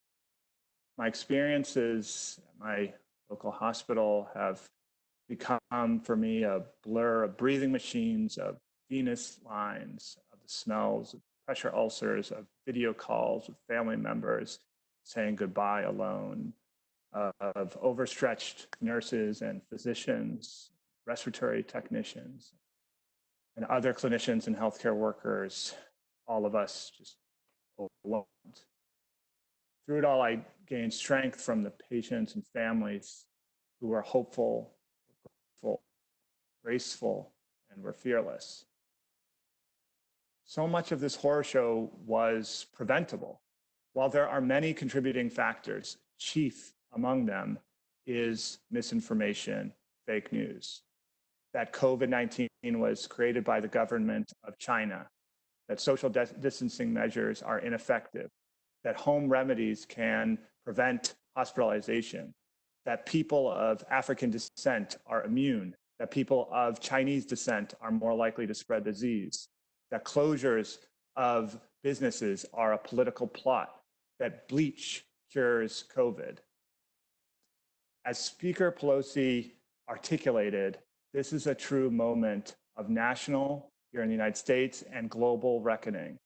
My experiences at my local hospital have become for me a blur of breathing machines, of venous lines, of the smells, of pressure ulcers, of video calls with family members saying goodbye alone, of overstretched nurses and physicians, respiratory technicians, and other clinicians and healthcare workers, all of us just overwhelmed. Through it all, I gained strength from the patients and families who were hopeful, grateful, graceful, and were fearless. So much of this horror show was preventable. While there are many contributing factors, chief among them is misinformation, fake news. That COVID-19 was created by the government of China, that social distancing measures are ineffective, that home remedies can prevent hospitalization, that people of African descent are immune, that people of Chinese descent are more likely to spread disease, that closures of businesses are a political plot, that bleach cures COVID. As Speaker Pelosi articulated, this is a true moment of national, here in the United States, and global reckoning.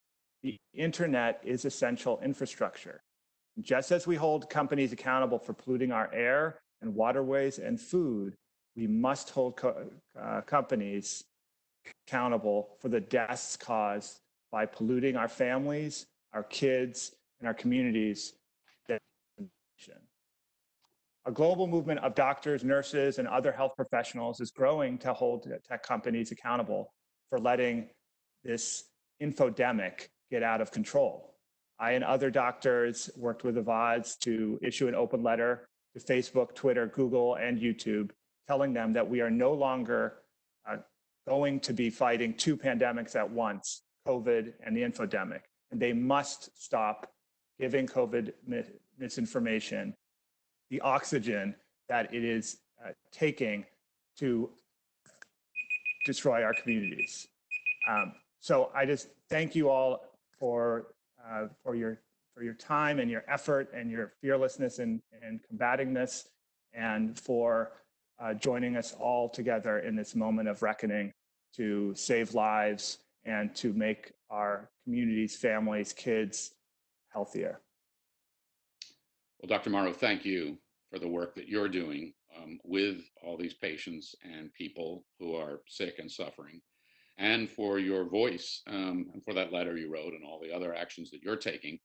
The internet is essential infrastructure. Just as we hold companies accountable for polluting our air and waterways and food, we must hold companies accountable for the deaths caused by polluting our families, our kids, and our communities. A global movement of doctors, nurses, and other health professionals is growing to hold tech companies accountable for letting this infodemic get out of control. I and other doctors worked with the VODs to issue an open letter to Facebook, Twitter, Google, and YouTube, telling them that we are no longer going to be fighting two pandemics at once, COVID and the infodemic. And they must stop giving COVID misinformation the oxygen that it is taking to destroy our communities. So I just thank you all for your time and your effort and your fearlessness in combating this, and for joining us all together in this moment of reckoning to save lives and to make our communities, families, kids healthier. Well, Dr. Morrow, thank you for the work that you're doing with all these patients and people who are sick and suffering, and for your voice and for that letter you wrote and all the other actions that you're taking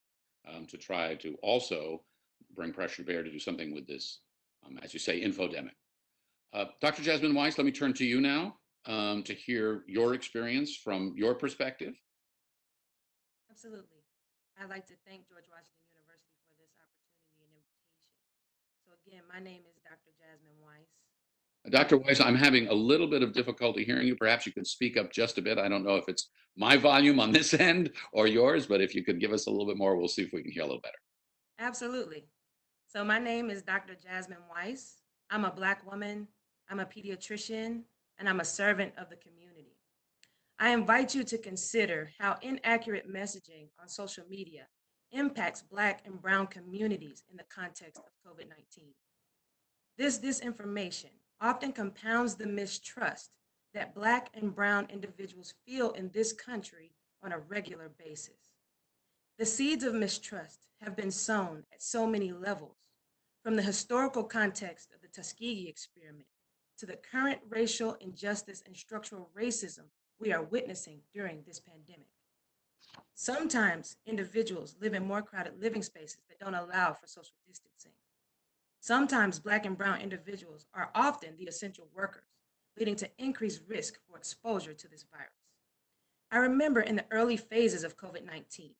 to try to also bring pressure to bear to do something with this, as you say, infodemic. Dr. Jasmine Weiss, let me turn to you now to hear your experience from your perspective. Absolutely. I'd like to thank George Washington University for this opportunity and invitation. So again, my name is Dr. Jasmine Weiss. Dr. Weiss, I'm having a little bit of difficulty hearing you. Perhaps you could speak up just a bit. I don't know if it's my volume on this end or yours, but if you could give us a little bit more, we'll see if we can hear a little better. Absolutely. So my name is Dr. Jasmine Weiss. I'm a Black woman, I'm a pediatrician, and I'm a servant of the community. I invite you to consider how inaccurate messaging on social media impacts Black and Brown communities in the context of COVID-19. This disinformation often compounds the mistrust that Black and Brown individuals feel in this country on a regular basis. The seeds of mistrust have been sown at so many levels, From the historical context of the Tuskegee experiment to the current racial injustice and structural racism we are witnessing during this pandemic. Sometimes individuals live in more crowded living spaces that don't allow for social distancing. Sometimes Black and Brown individuals are often the essential workers, leading to increased risk for exposure to this virus. I remember in the early phases of COVID-19,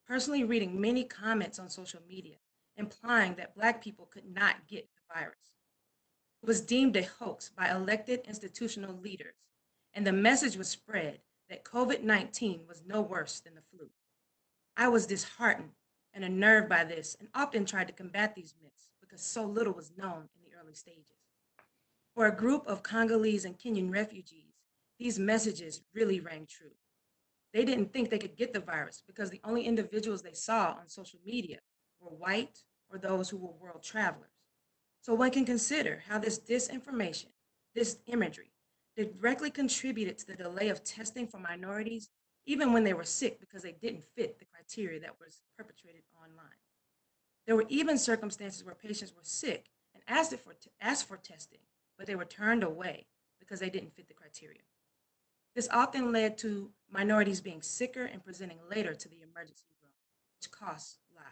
personally reading many comments on social media implying that Black people could not get the virus. It was deemed a hoax by elected institutional leaders, and the message was spread that COVID-19 was no worse than the flu. I was disheartened and unnerved by this and often tried to combat these myths because so little was known in the early stages. For a group of Congolese and Kenyan refugees, these messages really rang true. They didn't think they could get the virus because the only individuals they saw on social media were white or those who were world travelers. So one can consider how this disinformation, this imagery, directly contributed to the delay of testing for minorities, even when they were sick because they didn't fit the criteria that was perpetrated online. There were even circumstances where patients were sick and asked for testing, but they were turned away because they didn't fit the criteria. This often led to minorities being sicker and presenting later to the emergency room, which costs lives.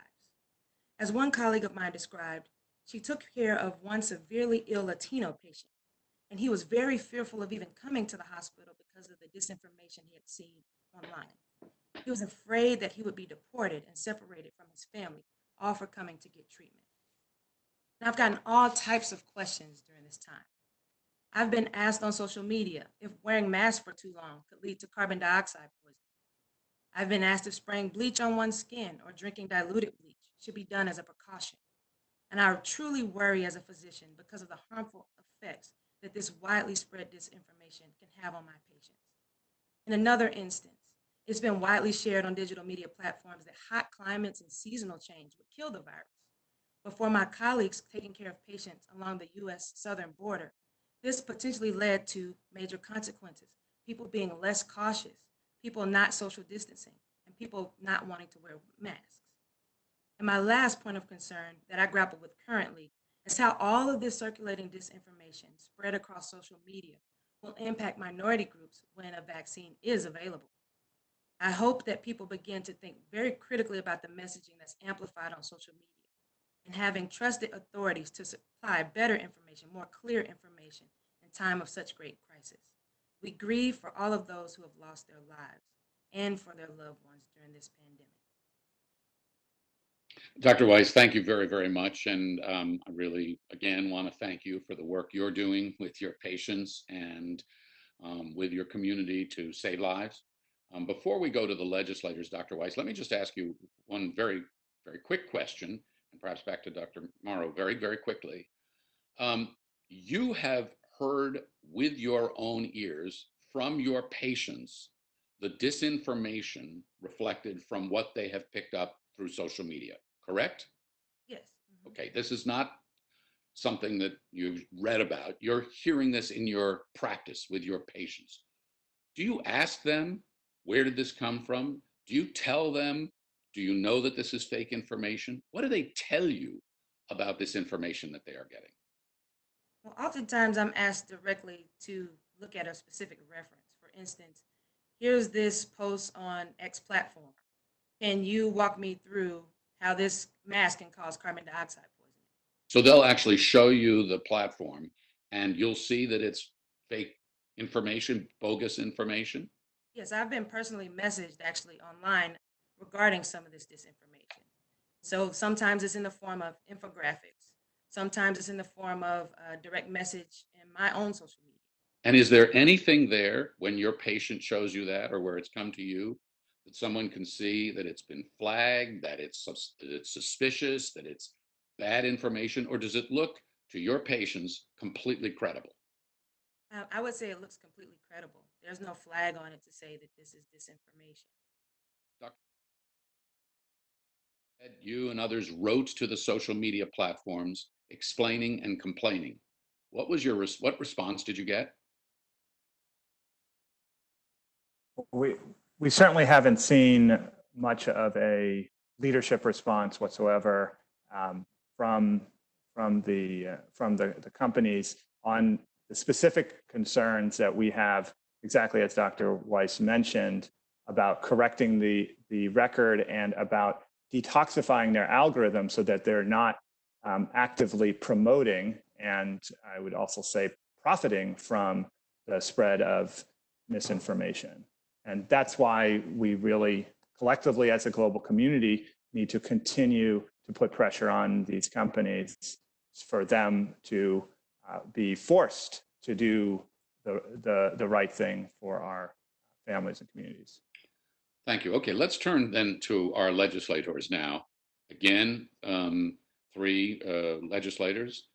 As one colleague of mine described, she took care of one severely ill Latino patient, and he was very fearful of even coming to the hospital because of the disinformation he had seen online. He was afraid that he would be deported and separated from his family, all for coming to get treatment. Now, I've gotten all types of questions during this time. I've been asked on social media if wearing masks for too long could lead to carbon dioxide poisoning. I've been asked if spraying bleach on one's skin or drinking diluted bleach should be done as a precaution. And I truly worry as a physician because of the harmful effects that this widely spread disinformation can have on my patients. In another instance, it's been widely shared on digital media platforms that hot climates and seasonal change would kill the virus. But for my colleagues taking care of patients along the US southern border, this potentially led to major consequences, people being less cautious, people not social distancing, and people not wanting to wear masks. And my last point of concern that I grapple with currently is how all of this circulating disinformation spread across social media will impact minority groups when a vaccine is available. I hope that people begin to think very critically about the messaging that's amplified on social media and having trusted authorities to supply better information, more clear information in time of such great crisis. We grieve for all of those who have lost their lives and for their loved ones during this pandemic. Dr. Weiss, thank you very, very much. And I really, again, want to thank you for the work you're doing with your patients and with your community to save lives. Before we go to the legislators, Dr. Weiss, let me just ask you one very, very quick question, and perhaps back to Dr. Morrow very, very quickly. You have heard with your own ears from your patients the disinformation reflected from what they have picked up through social media, correct? Yes. Okay, this is not something that you've read about. You're hearing this in your practice with your patients. Do you ask them, where did this come from? Do you tell them, do you know that this is fake information? What do they tell you about this information that they are getting? Well, oftentimes I'm asked directly to look at a specific reference. For instance, here's this post on X platform. Can you walk me through how this mask can cause carbon dioxide poisoning? So they'll actually show you the platform and you'll see that it's fake information, bogus information. Yes, I've been personally messaged actually online regarding some of this disinformation. So sometimes it's in the form of infographics. Sometimes it's in the form of a direct message in my own social media. And is there anything there when your patient shows you that or where it's come to you that someone can see that it's been flagged, that it's suspicious, that it's bad information, or does it look to your patients completely credible? I would say it looks completely credible. There's no flag on it to say that this is disinformation. Dr. You and others wrote to the social media platforms explaining and complaining. What was your what response did you get? We certainly haven't seen much of a leadership response whatsoever from the companies on the specific concerns that we have, exactly as Dr. Weiss mentioned, about correcting the record and about detoxifying their algorithm so that they're not actively promoting, and I would also say profiting from the spread of misinformation. And that's why we really collectively as a global community need to continue to put pressure on these companies for them to be forced to do the right thing for our families and communities. Thank you. Okay, let's turn then to our legislators now. Again, three legislators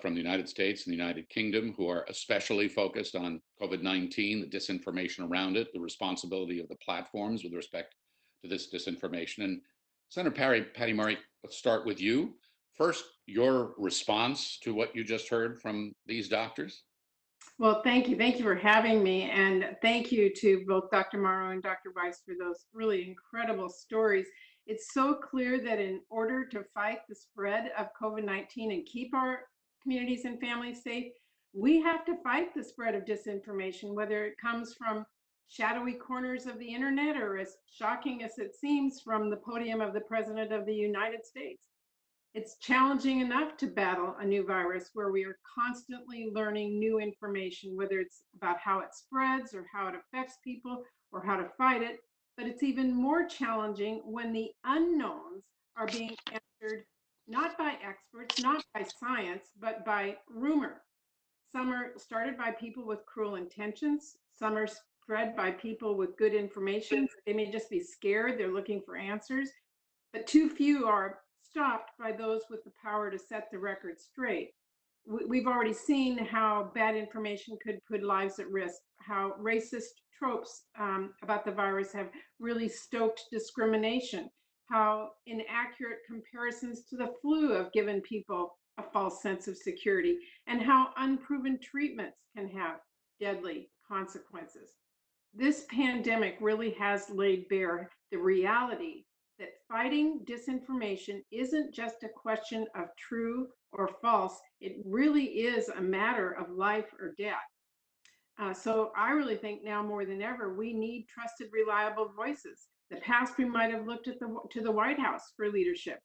from the United States and the United Kingdom who are especially focused on COVID-19, the disinformation around it, the responsibility of the platforms with respect to this disinformation. And Senator Patty Murray, let's start with you. First, your response to what you just heard from these doctors. Well, thank you. Thank you for having me. And thank you to both Dr. Morrow and Dr. Weiss for those really incredible stories. It's so clear that in order to fight the spread of COVID-19 and keep our communities and families safe, we have to fight the spread of disinformation, whether it comes from shadowy corners of the internet or, as shocking as it seems, from the podium of the President of the United States. It's challenging enough to battle a new virus where we are constantly learning new information, whether it's about how it spreads or how it affects people or how to fight it. But it's even more challenging when the unknowns are being answered not by experts, not by science, but by rumor. Some are started by people with cruel intentions. Some are spread by people with good information. They may just be scared. They're looking for answers. But too few are stopped by those with the power to set the record straight. We've already seen how bad information could put lives at risk, how racist tropes about the virus have really stoked discrimination, how inaccurate comparisons to the flu have given people a false sense of security, and how unproven treatments can have deadly consequences. This pandemic really has laid bare the reality that fighting disinformation isn't just a question of true or false. It really is a matter of life or death. So I really think now more than ever, we need trusted, reliable voices. In the past, we might have looked to the White House for leadership,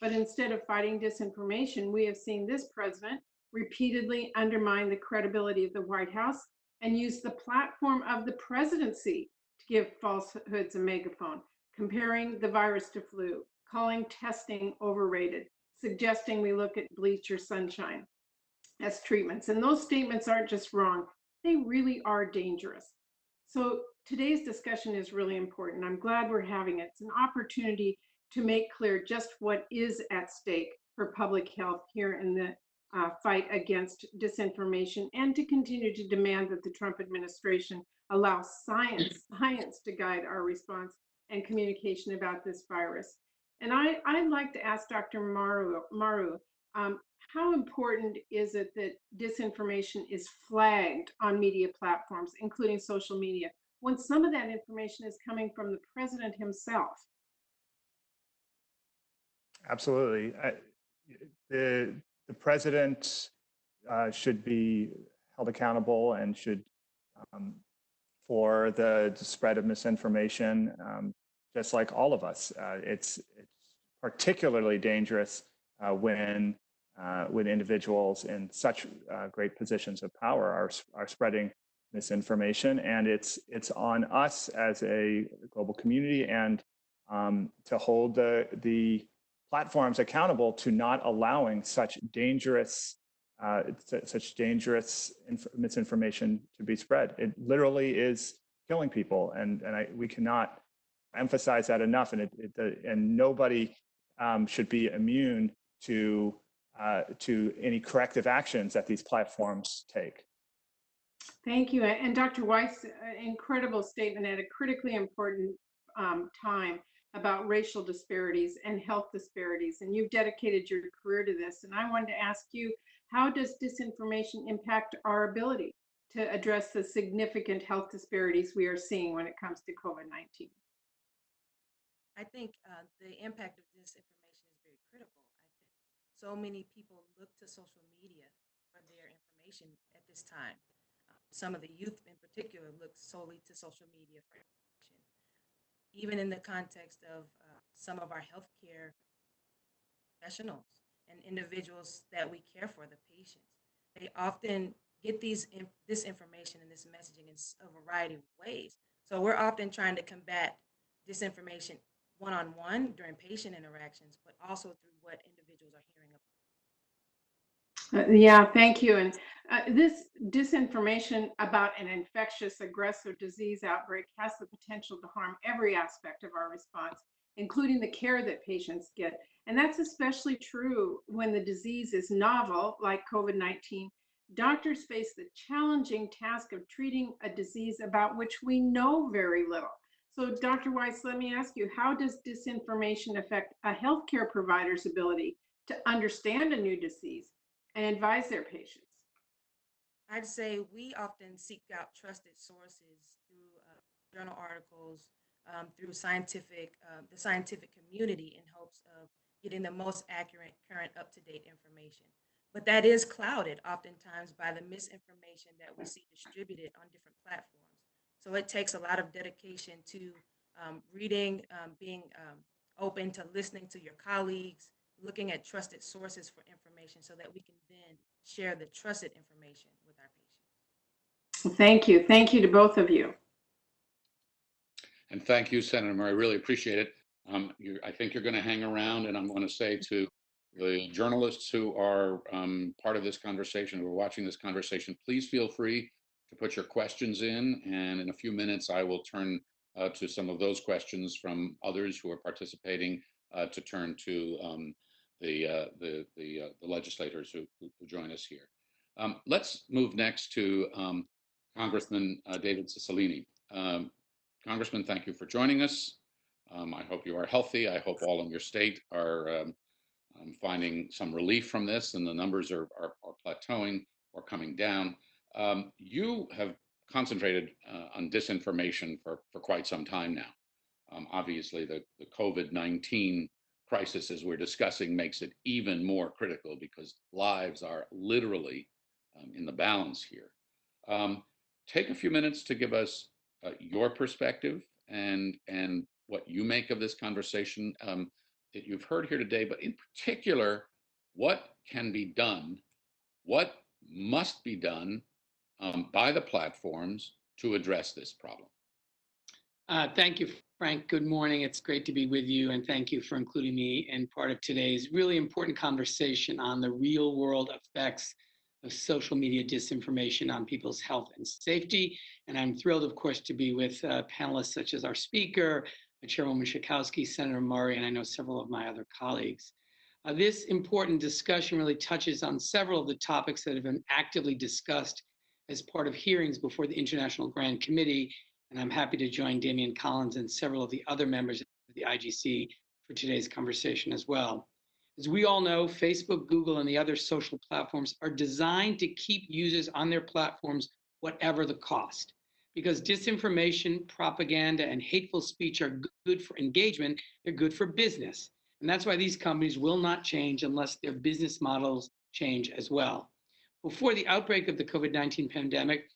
but instead of fighting disinformation, we have seen this president repeatedly undermine the credibility of the White House and use the platform of the presidency to give falsehoods a megaphone, comparing the virus to flu, calling testing overrated, suggesting we look at bleach or sunshine as treatments. And those statements aren't just wrong, they really are dangerous. So today's discussion is really important. I'm glad we're having it. It's an opportunity to make clear just what is at stake for public health here in the fight against disinformation, and to continue to demand that the Trump administration allow science to guide our response and communication about this virus. And I'd like to ask Dr. Maru, how important is it that disinformation is flagged on media platforms, including social media, when some of that information is coming from the president himself? Absolutely. The president should be held accountable and should, for the spread of misinformation, just like all of us. It's particularly dangerous when individuals in such great positions of power are spreading misinformation, and it's on us as a global community and to hold the platforms accountable to not allowing such dangerous misinformation to be spread. It literally is killing people, and we cannot emphasize that enough. And nobody should be immune to any corrective actions that these platforms take. Thank you. And Dr. Weiss, incredible statement at a critically important time about racial disparities and health disparities. And you've dedicated your career to this. And I wanted to ask you, how does disinformation impact our ability to address the significant health disparities we are seeing when it comes to COVID-19? I think the impact of disinformation is very critical. so many people look to social media for their information at this time. Some of the youth in particular look solely to social media for information. Even in the context of some of our healthcare professionals and individuals that we care for, the patients, they often get this information and this messaging in a variety of ways. So we're often trying to combat disinformation one on one during patient interactions, but also through what individuals are hearing. Yeah, thank you. And this disinformation about an infectious, aggressive disease outbreak has the potential to harm every aspect of our response, including the care that patients get. And that's especially true when the disease is novel, like COVID-19. Doctors face the challenging task of treating a disease about which we know very little. So, Dr. Weiss, let me ask you, how does disinformation affect a healthcare provider's ability to understand a new disease and advise their patients? I'd say we often seek out trusted sources through journal articles, through the scientific community in hopes of getting the most accurate, current, up-to-date information. But that is clouded oftentimes by the misinformation that we see distributed on different platforms. So it takes a lot of dedication to reading, being open to listening to your colleagues, looking at trusted sources for information so that we can then share the trusted information with our patients. Thank you. Thank you to both of you. And thank you, Senator Murray. Really appreciate it. I think you're going to hang around, and I'm going to say to the journalists who are part of this conversation, who are watching this conversation, please feel free to put your questions in a few minutes, I will turn to some of those questions from others who are participating to turn to the legislators who join us here. Let's move next to Congressman David Cicilline. Congressman, thank you for joining us. I hope you are healthy. I hope all in your state are finding some relief from this and the numbers are plateauing or coming down. You have concentrated on disinformation for quite some time now. Obviously, the COVID-19 crisis, as we're discussing, makes it even more critical because lives are literally in the balance here. Take a few minutes to give us your perspective and what you make of this conversation that you've heard here today, but in particular, what can be done, what must be done by the platforms to address this problem. Thank you, Frank. Good morning. It's great to be with you, and thank you for including me in part of today's really important conversation on the real world effects of social media disinformation on people's health and safety. And I'm thrilled, of course, to be with panelists such as our speaker, Chairwoman Schakowsky, Senator Murray, and I know several of my other colleagues. This important discussion really touches on several of the topics that have been actively discussed as part of hearings before the International Grand Committee, and I'm happy to join Damian Collins and several of the other members of the IGC for today's conversation as well. As we all know, Facebook, Google, and the other social platforms are designed to keep users on their platforms whatever the cost. Because disinformation, propaganda, and hateful speech are good for engagement, they're good for business. And that's why these companies will not change unless their business models change as well. Before the outbreak of the COVID-19 pandemic,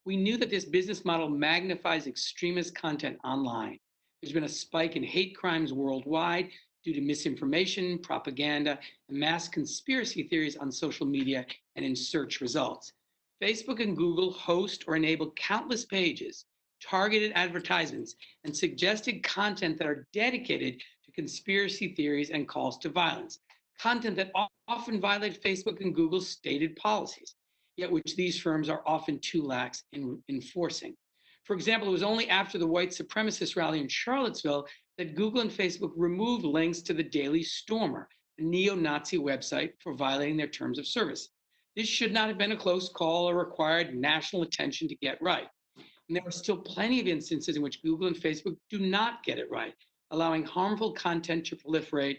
we knew that this business model magnifies extremist content online. There's been a spike in hate crimes worldwide due to misinformation, propaganda, and mass conspiracy theories on social media and in search results. Facebook and Google host or enable countless pages, targeted advertisements, and suggested content that are dedicated to conspiracy theories and calls to violence, content that often violates Facebook and Google's stated policies, yet which these firms are often too lax in enforcing. For example, it was only after the white supremacist rally in Charlottesville that Google and Facebook removed links to the Daily Stormer, a neo-Nazi website, for violating their terms of service. This should not have been a close call or required national attention to get right. And there are still plenty of instances in which Google and Facebook do not get it right, allowing harmful content to proliferate,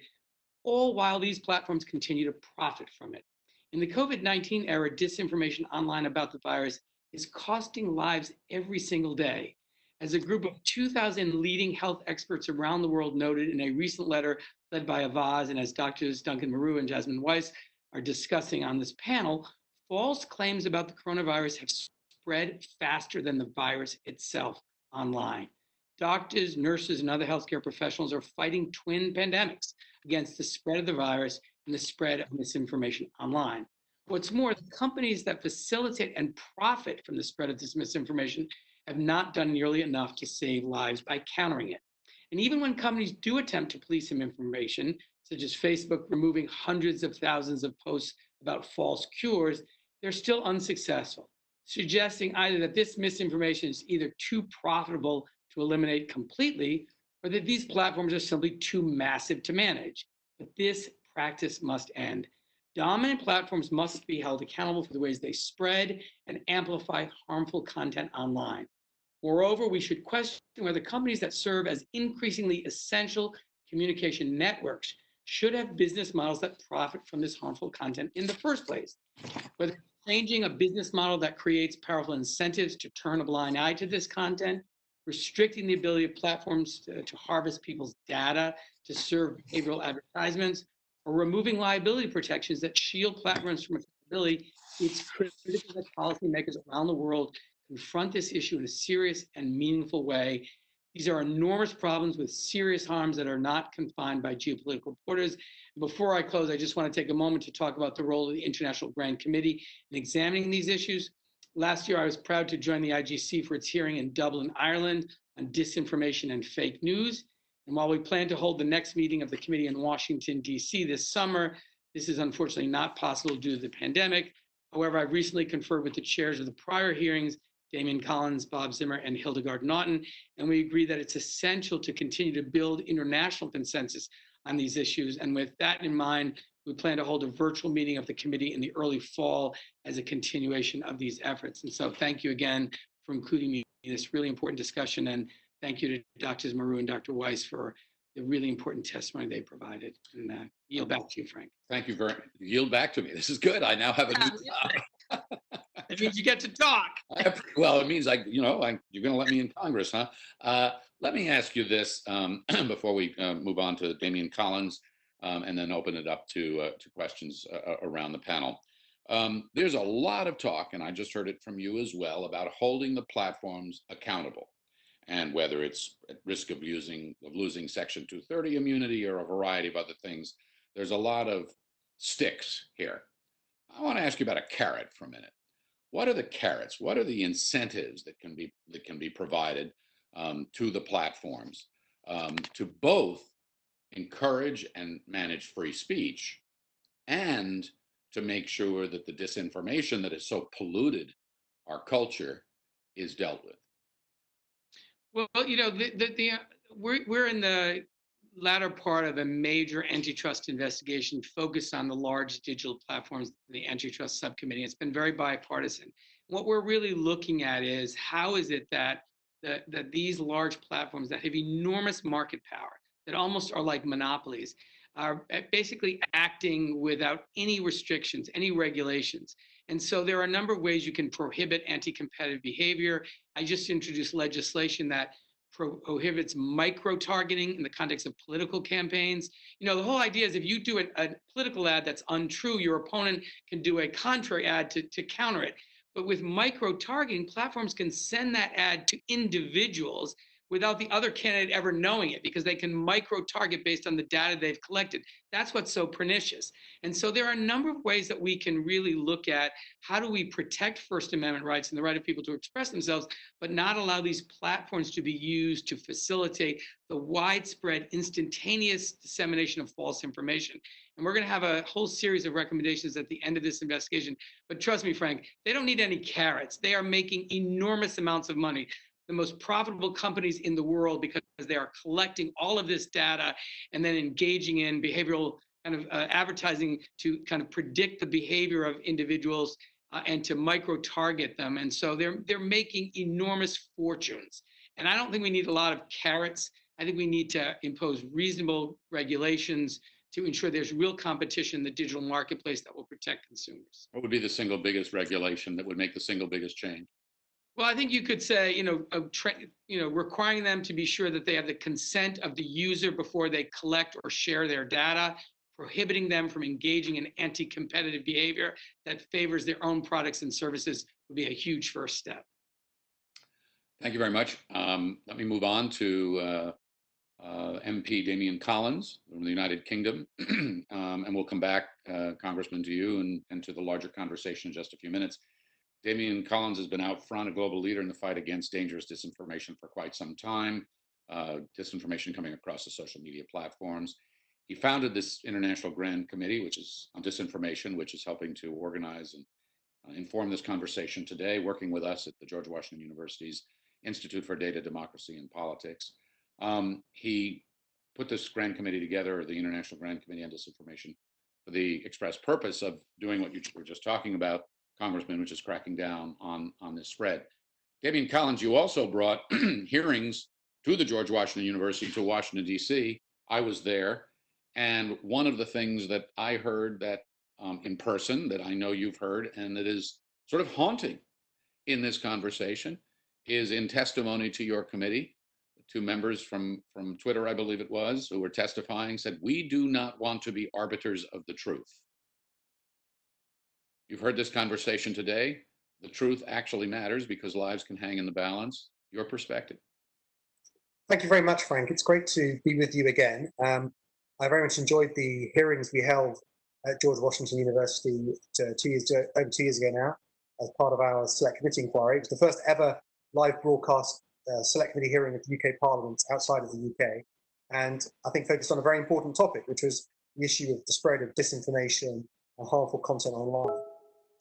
all while these platforms continue to profit from it. In the COVID-19 era, disinformation online about the virus is costing lives every single day. As a group of 2,000 leading health experts around the world noted in a recent letter led by Avaz, and as Doctors Duncan Maru and Jasmine Weiss are discussing on this panel, false claims about the coronavirus have spread faster than the virus itself online. Doctors, nurses, and other healthcare professionals are fighting twin pandemics against the spread of the virus and the spread of misinformation online. What's more, the companies that facilitate and profit from the spread of this misinformation have not done nearly enough to save lives by countering it. And even when companies do attempt to police some information, such as Facebook removing hundreds of thousands of posts about false cures, they're still unsuccessful, suggesting either that this misinformation is either too profitable to eliminate completely, or that these platforms are simply too massive to manage. But this practice must end. Dominant platforms must be held accountable for the ways they spread and amplify harmful content online. Moreover, we should question whether companies that serve as increasingly essential communication networks should have business models that profit from this harmful content in the first place. Whether changing a business model that creates powerful incentives to turn a blind eye to this content, restricting the ability of platforms to harvest people's data to serve behavioral advertisements, or removing liability protections that shield platforms from accountability, it's critical that policymakers around the world confront this issue in a serious and meaningful way. These are enormous problems with serious harms that are not confined by geopolitical borders. Before I close, I just want to take a moment to talk about the role of the International Grand Committee in examining these issues. Last year, I was proud to join the IGC for its hearing in Dublin, Ireland on disinformation and fake news. And while we plan to hold the next meeting of the committee in Washington, D.C. this summer, this is unfortunately not possible due to the pandemic. However, I've recently conferred with the chairs of the prior hearings, Damian Collins, Bob Zimmer, and Hildegard Naughton, and we agree that it's essential to continue to build international consensus on these issues. And with that in mind, we plan to hold a virtual meeting of the committee in the early fall as a continuation of these efforts. And so thank you again for including me in this really important discussion. And thank you to Drs. Maru and Dr. Weiss for the really important testimony they provided. And yield back to you, Frank. Thank you very much. Yield back to me. This is good. I now have a new job. It means you get to talk. Well, it means you're going to let me in Congress, huh? Let me ask you this before we move on to Damian Collins and then open it up to questions around the panel. There's a lot of talk, and I just heard it from you as well, about holding the platforms accountable, and whether it's at risk of losing Section 230 immunity or a variety of other things. There's a lot of sticks here. I want to ask you about a carrot for a minute. What are the carrots? What are the incentives that can be provided to the platforms to both encourage and manage free speech, and to make sure that the disinformation that has so polluted our culture is dealt with? Well, we're in the latter part of a major antitrust investigation focused on the large digital platforms, the antitrust subcommittee. It's been very bipartisan. What we're really looking at is how is it that these large platforms that have enormous market power, that almost are like monopolies, are basically acting without any restrictions, any regulations. And so there are a number of ways you can prohibit anti-competitive behavior. I just introduced legislation that prohibits micro-targeting in the context of political campaigns. The whole idea is if you do a political ad that's untrue, your opponent can do a contrary ad to counter it. But with micro-targeting, platforms can send that ad to individuals without the other candidate ever knowing it, because they can micro-target based on the data they've collected. That's what's so pernicious. And so there are a number of ways that we can really look at how do we protect First Amendment rights and the right of people to express themselves, but not allow these platforms to be used to facilitate the widespread, instantaneous dissemination of false information. And we're going to have a whole series of recommendations at the end of this investigation. But trust me, Frank, they don't need any carrots. They are making enormous amounts of money, the most profitable companies in the world, because they are collecting all of this data and then engaging in behavioral kind of advertising to kind of predict the behavior of individuals and to micro-target them. And so they're making enormous fortunes. And I don't think we need a lot of carrots. I think we need to impose reasonable regulations to ensure there's real competition in the digital marketplace that will protect consumers. What would be the single biggest regulation that would make the single biggest change? Well, I think you could say, requiring them to be sure that they have the consent of the user before they collect or share their data, prohibiting them from engaging in anti-competitive behavior that favors their own products and services would be a huge first step. Thank you very much. Let me move on to MP Damian Collins from the United Kingdom, and we'll come back, Congressman, to you and to the larger conversation in just a few minutes. Damian Collins has been out front, a global leader in the fight against dangerous disinformation for quite some time, disinformation coming across the social media platforms. He founded this International Grand Committee, which is on disinformation, which is helping to organize and inform this conversation today, working with us at the George Washington University's Institute for Data, Democracy, and Politics. He put this Grand Committee together, the International Grand Committee on Disinformation, for the express purpose of doing what you were just talking about, Congressman, which is cracking down on this spread. Damian Collins, you also brought hearings to the George Washington University, to Washington, D.C. I was there. And one of the things that I heard that in person, that I know you've heard, and that is sort of haunting in this conversation, is in testimony to your committee. Two members from Twitter, I believe it was, who were testifying, said, "We do not want to be arbiters of the truth." You've heard this conversation today. The truth actually matters because lives can hang in the balance. Your perspective. Thank you very much, Frank. It's great to be with you again. I very much enjoyed the hearings we held at George Washington University over 2 years ago now, as part of our Select Committee inquiry. It was the first ever live broadcast Select Committee hearing of the UK Parliament outside of the UK, and I think focused on a very important topic, which was the issue of the spread of disinformation and harmful content online.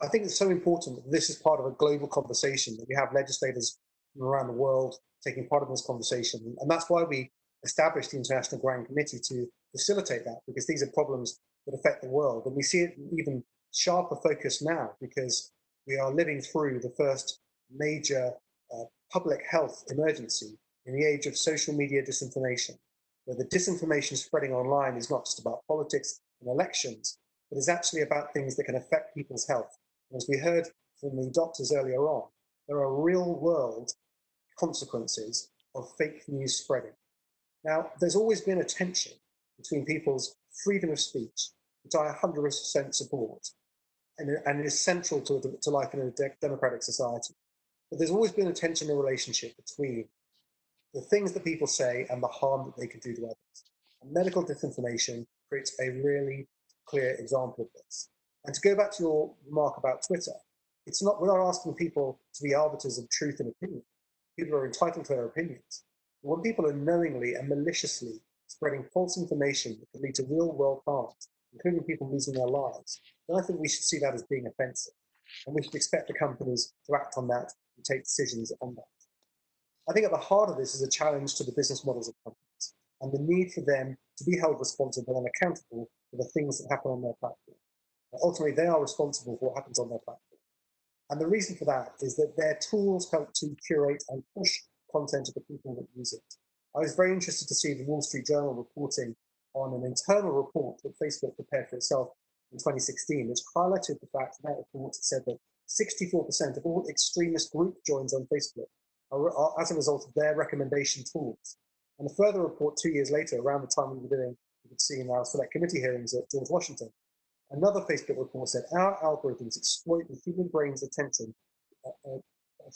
I think it's so important that this is part of a global conversation, that we have legislators from around the world taking part in this conversation. And that's why we established the International Grand Committee, to facilitate that, because these are problems that affect the world. And we see it in even sharper focus now, because we are living through the first major public health emergency in the age of social media disinformation, where the disinformation spreading online is not just about politics and elections, but is actually about things that can affect people's health. And as we heard from the doctors earlier on, there are real world consequences of fake news spreading. Now, there's always been a tension between people's freedom of speech, which I 100% support, and is central to life in a democratic society. But there's always been a tension in a relationship between the things that people say and the harm that they can do to others. And medical disinformation creates a really clear example of this. And to go back to your remark about Twitter, we're not asking people to be arbiters of truth and opinion. People are entitled to their opinions. But when people are knowingly and maliciously spreading false information that could lead to real world harm, including people losing their lives, then I think we should see that as being offensive. And we should expect the companies to act on that and take decisions on that. I think at the heart of this is a challenge to the business models of companies and the need for them to be held responsible and accountable for the things that happen on their platform. Ultimately, they are responsible for what happens on their platform. And the reason for that is that their tools help to curate and push content to the people that use it. I was very interested to see the Wall Street Journal reporting on an internal report that Facebook prepared for itself in 2016, which highlighted the fact that report said that 64% of all extremist group joins on Facebook are as a result of their recommendation tools. And a further report 2 years later, around the time we were doing, you could see in our Select Committee hearings at George Washington, another Facebook report said our algorithms exploit the human brain's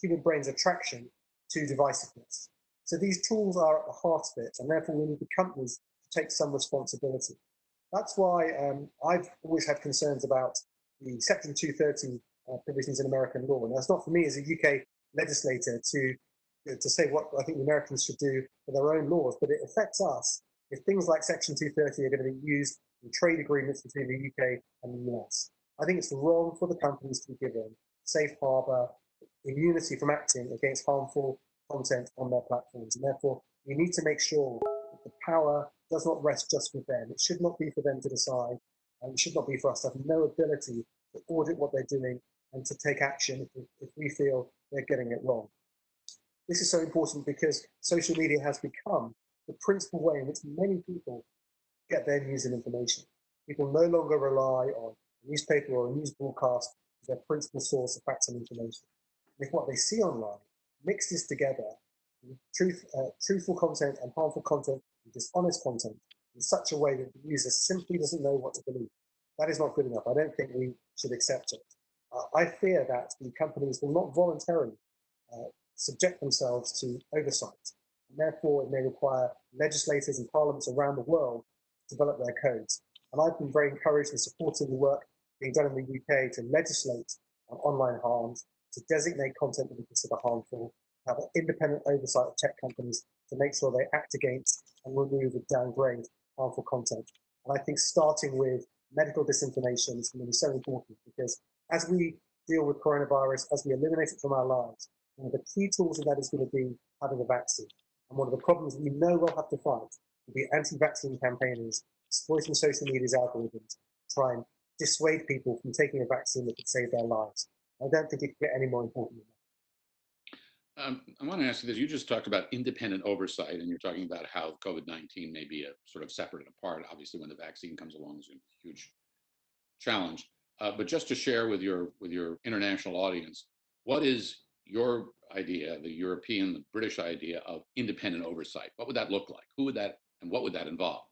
human brain's attraction to divisiveness. So these tools are at the heart of it, and therefore we need the companies to take some responsibility. That's why I've always had concerns about the Section 230 provisions in American law. And that's not for me as a UK legislator to say what I think the Americans should do for their own laws, but it affects us if things like Section 230 are going to be used in trade agreements between the UK and the US. I think it's wrong for the companies to be given safe harbor, immunity from acting against harmful content on their platforms. And therefore, we need to make sure that the power does not rest just with them. It should not be for them to decide, and it should not be for us to have no ability to audit what they're doing and to take action if we feel they're getting it wrong. This is so important because social media has become the principal way in which many people get their news and information. People no longer rely on a newspaper or a news broadcast as their principal source of facts and information. And if what they see online mix this together, truthful content and harmful content, and dishonest content, in such a way that the user simply doesn't know what to believe. That is not good enough. I don't think we should accept it. I fear that the companies will not voluntarily subject themselves to oversight, and therefore it may require legislators and parliaments around the world to develop their codes. And I've been very encouraged and supporting the work being done in the UK to legislate on online harms, to designate content that we consider harmful, have an independent oversight of tech companies to make sure they act against and remove and downgrade harmful content. And I think starting with medical disinformation is going to be so important, because as we deal with coronavirus, as we eliminate it from our lives, one of the key tools of that is going to be having a vaccine. And one of the problems we know we'll have to fight will be anti-vaccine campaigners exploiting social media's algorithms to try and dissuade people from taking a vaccine that could save their lives. I don't think it could get any more important than that. I want to ask you this. You just talked about independent oversight, and you're talking about how COVID-19 may be a sort of separate and apart. Obviously, when the vaccine comes along, it's going to be a huge challenge. But just to share with your international audience, what is your idea, the European, the British idea of independent oversight? What would that look like? Who would that, and what would that involve?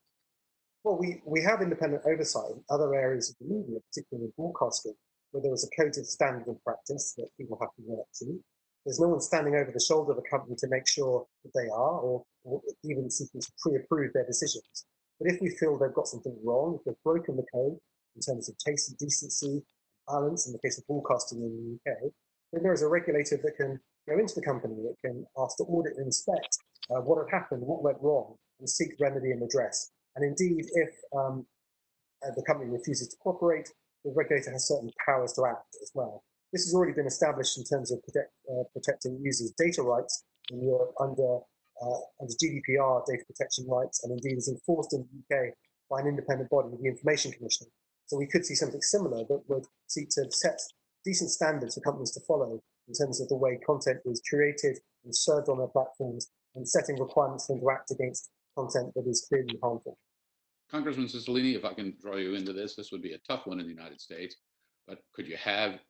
Well, we have independent oversight in other areas of the media, particularly broadcasting, where there is a coded standard of practice that people have to work to. There's no one standing over the shoulder of a company to make sure that they are, or even seeking to pre-approve their decisions. But if we feel they've got something wrong, if they've broken the code in terms of taste and decency, balance, in the case of broadcasting in the UK, then there is a regulator that can go into the company, that can ask to audit and inspect what had happened, what went wrong, and seek remedy and redress. And indeed, if the company refuses to cooperate, the regulator has certain powers to act as well. This has already been established in terms of protecting users' data rights in Europe under GDPR data protection rights, and indeed is enforced in the UK by an independent body, the Information Commission. So we could see something similar that would seek to set decent standards for companies to follow in terms of the way content is created and served on their platforms, and setting requirements for them to act against content that is clearly harmful. Congressman Cicilline, if I can draw you into this, this would be a tough one in the United States, but could you have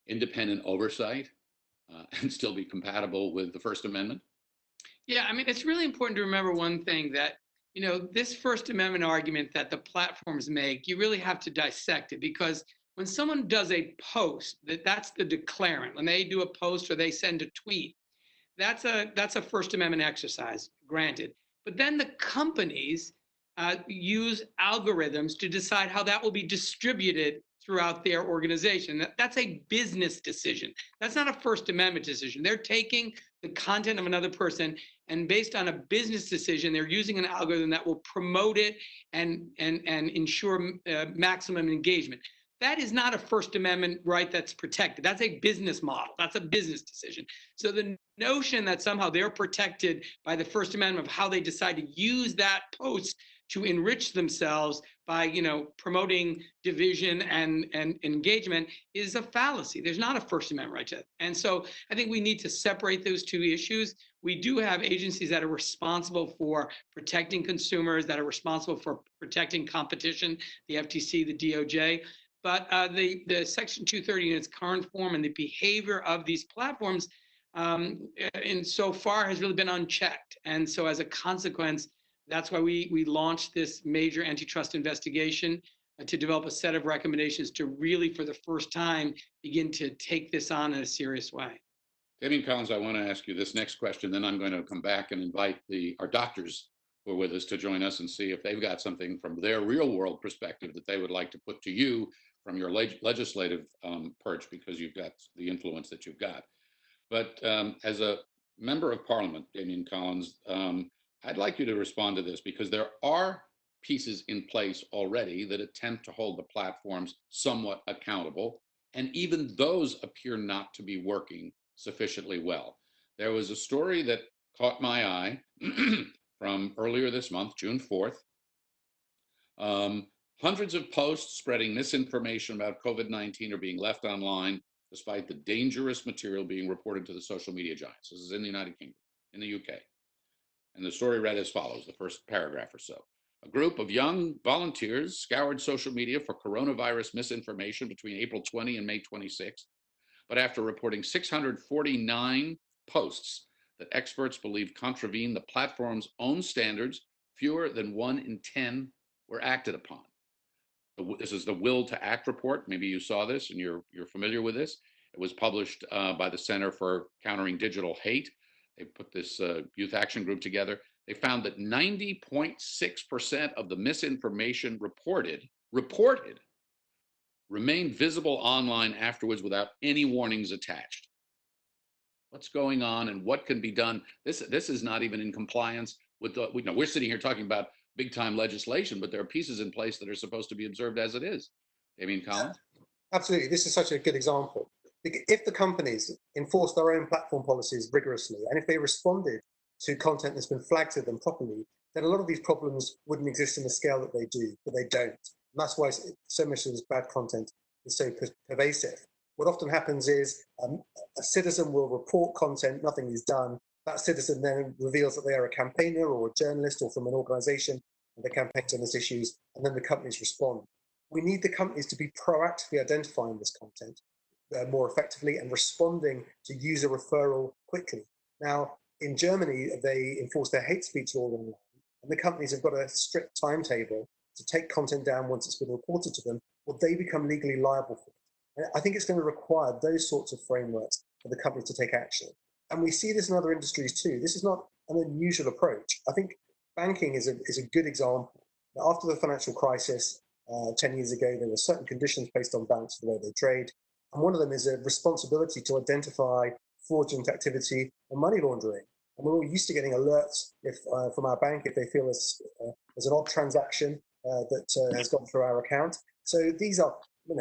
independent oversight and still be compatible with the First Amendment? Yeah, I mean, it's really important to remember one thing, that, you know, this First Amendment argument that the platforms make, you really have to dissect it, because when someone does a post, that's the declarant. When they do a post or they send a tweet, that's a First Amendment exercise, granted. But then the companies use algorithms to decide how that will be distributed throughout their organization. That's a business decision. That's not a First Amendment decision. They're taking the content of another person, and based on a business decision, they're using an algorithm that will promote it and ensure maximum engagement. That is not a First Amendment right that's protected. That's a business model. That's a business decision. So the notion that somehow they're protected by the First Amendment of how they decide to use that post to enrich themselves by, you know, promoting division and engagement is a fallacy. There's not a First Amendment right to that. And so I think we need to separate those two issues. We do have agencies that are responsible for protecting consumers, that are responsible for protecting competition, the FTC, the DOJ. But the Section 230 in its current form and the behavior of these platforms in so far has really been unchecked. And so as a consequence, that's why we launched this major antitrust investigation to develop a set of recommendations to really, for the first time, begin to take this on in a serious way. Damian Collins, I want to ask you this next question, then I'm going to come back and invite our doctors who are with us to join us and see if they've got something from their real world perspective that they would like to put to you from your legislative perch, because you've got the influence that you've got. But as a member of Parliament, Damian Collins, I'd like you to respond to this, because there are pieces in place already that attempt to hold the platforms somewhat accountable, and even those appear not to be working sufficiently well. There was a story that caught my eye from earlier this month, June 4th. Hundreds of posts spreading misinformation about COVID-19 are being left online, despite the dangerous material being reported to the social media giants. This is in the United Kingdom, in the UK. And the story read as follows, the first paragraph or so. A group of young volunteers scoured social media for coronavirus misinformation between April 20 and May 26. But after reporting 649 posts that experts believe contravene the platform's own standards. Fewer than 1 in 10 were acted upon. This is the Will to Act report. Maybe you saw this and you're familiar with this. It was published by the Center for Countering Digital Hate. They put this youth action group together. They found that 90.6% of the misinformation reported remained visible online afterwards without any warnings attached. What's going on and what can be done? This is not even in compliance with the, we're sitting here talking about big time legislation, but there are pieces in place that are supposed to be observed as it is. Damian Collins? Absolutely. This is such a good example. If the companies enforce their own platform policies rigorously, and if they responded to content that's been flagged to them properly, then a lot of these problems wouldn't exist in the scale that they do, but they don't. And that's why so much of this bad content is so pervasive. What often happens is a citizen will report content, nothing is done. That citizen then reveals that they are a campaigner or a journalist or from an organization and they campaign on these issues, and then the companies respond. We need the companies to be proactively identifying this content more effectively and responding to user referral quickly. Now, in Germany, they enforce their hate speech law online, and the companies have got a strict timetable to take content down once it's been reported to them, or they become legally liable for it. And I think it's going to require those sorts of frameworks for the companies to take action. And we see this in other industries too. This is not an unusual approach. I think banking is a good example. Now, after the financial crisis 10 years ago, there were certain conditions placed on banks for the way they trade. And one of them is a responsibility to identify fraudulent activity and money laundering. And we're all used to getting alerts from our bank if they feel there's an odd transaction that has gone through our account. So these are,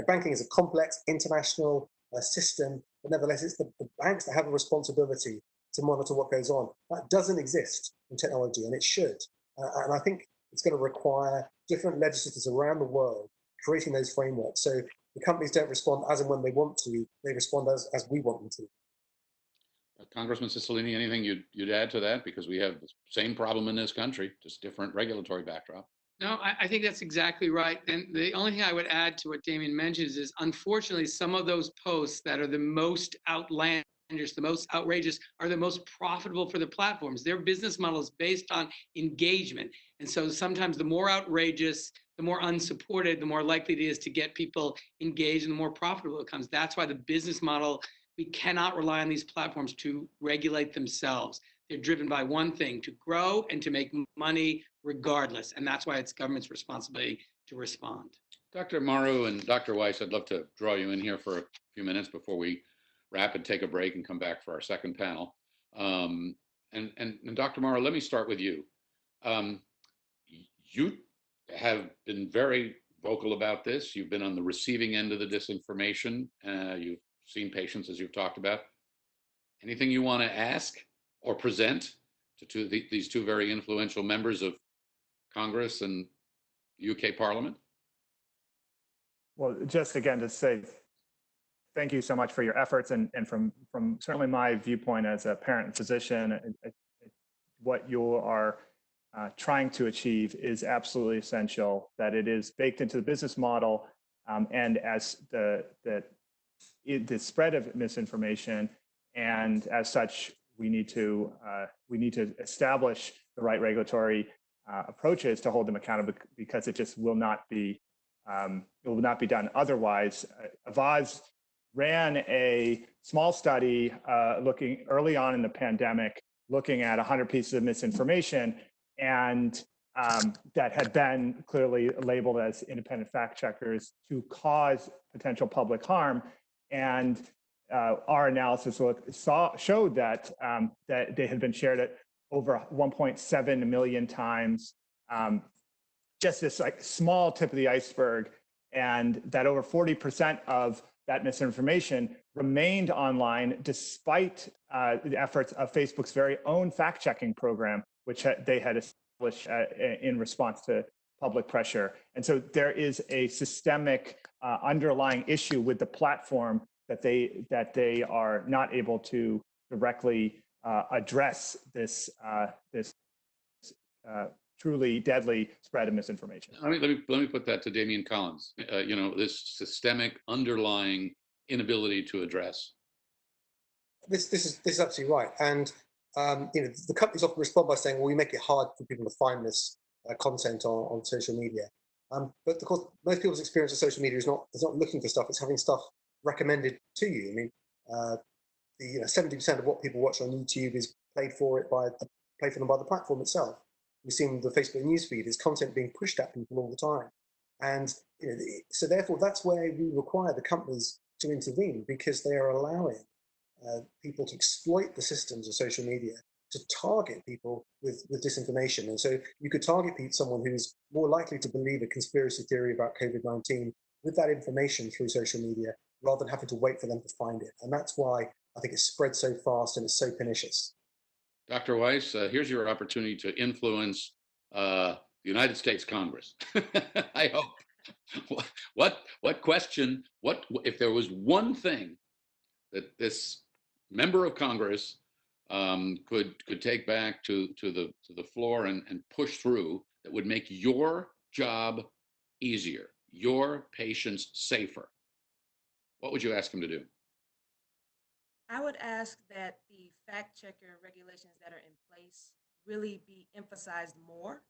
banking is a complex international system, but nevertheless, it's the banks that have a responsibility to monitor what goes on. That doesn't exist in technology, and it should. And I think it's going to require different legislators around the world creating those frameworks. So the companies don't respond as and when they want to, they respond as we want them to. Congressman Cicilline, anything you'd add to that? Because we have the same problem in this country, just different regulatory backdrop. No, I think that's exactly right. And the only thing I would add to what Damian mentions is, unfortunately, some of those posts that are the most outlandish, the most outrageous, are the most profitable for the platforms. Their business model is based on engagement. And so sometimes the more outrageous, the more unsupported, the more likely it is to get people engaged and the more profitable it becomes. That's why the business model, we cannot rely on these platforms to regulate themselves. They're driven by one thing, to grow and to make money regardless. And that's why it's government's responsibility to respond. Dr. Maru and Dr. Weiss, I'd love to draw you in here for a few minutes before we wrap and take a break and come back for our second panel. And Dr. Maru, let me start with you. You have been very vocal about this. You've been on the receiving end of the disinformation. You've seen patients, as you've talked about. Anything you want to ask or present to these two very influential members of Congress and UK Parliament? Well, just again to say thank you so much for your efforts, and from certainly my viewpoint as a parent and physician, what you are trying to achieve is absolutely essential, that it is baked into the business model, and as the spread of misinformation, and as such, we need to establish the right regulatory approaches to hold them accountable, because it just will not be done otherwise. Avaz ran a small study looking early on in the pandemic, looking at 100 pieces of misinformation, and that had been clearly labeled as independent fact checkers to cause potential public harm. And our analysis showed that that they had been shared at over 1.7 million times. Just this like small tip of the iceberg, and that over 40% of that misinformation remained online despite the efforts of Facebook's very own fact-checking program, which they had established in response to public pressure. And so there is a systemic underlying issue with the platform that they are not able to directly address this truly deadly spread of misinformation. Let me put that to Damian Collins. This systemic underlying inability to address. this is absolutely right. And the companies often respond by saying, "Well, we make it hard for people to find this content on social media." But of course, most people's experience of social media is not looking for stuff; it's having stuff recommended to you. I mean, the 70% of what people watch on YouTube is played for them by the platform itself. We've seen the Facebook newsfeed is content being pushed at people all the time, and so therefore that's where we require the companies to intervene, because they are allowing people to exploit the systems of social media to target people with disinformation. And so you could target someone who's more likely to believe a conspiracy theory about COVID-19 with that information through social media, rather than having to wait for them to find it. And that's why I think it's spread so fast and it's so pernicious. Dr. Weiss, here's your opportunity to influence the United States Congress. I hope. What question? What if there was one thing that this member of Congress could take back to the floor and push through, that would make your job easier, your patients safer? What would you ask him to do? I would ask that the fact checker regulations that are in place really be emphasized more.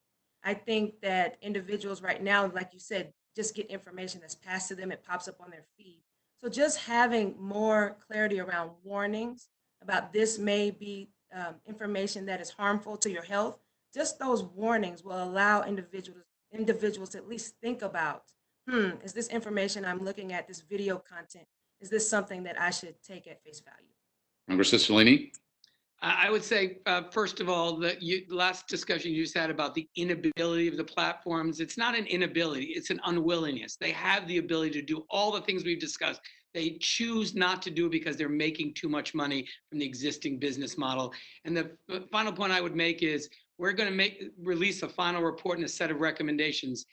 I think that individuals right now, like you said, just get information that's passed to them, it pops up on their feed. So just having more clarity around warnings about this may be information that is harmful to your health, just those warnings will allow individuals to at least think about, is this information I'm looking at, this video content, is this something that I should take at face value? Member Cicilline? I would say, first of all, the last discussion you just had about the inability of the platforms, it's not an inability, it's an unwillingness. They have the ability to do all the things we've discussed. They choose not to do it because they're making too much money from the existing business model. And the final point I would make is, we're going to release a final report and a set of recommendations.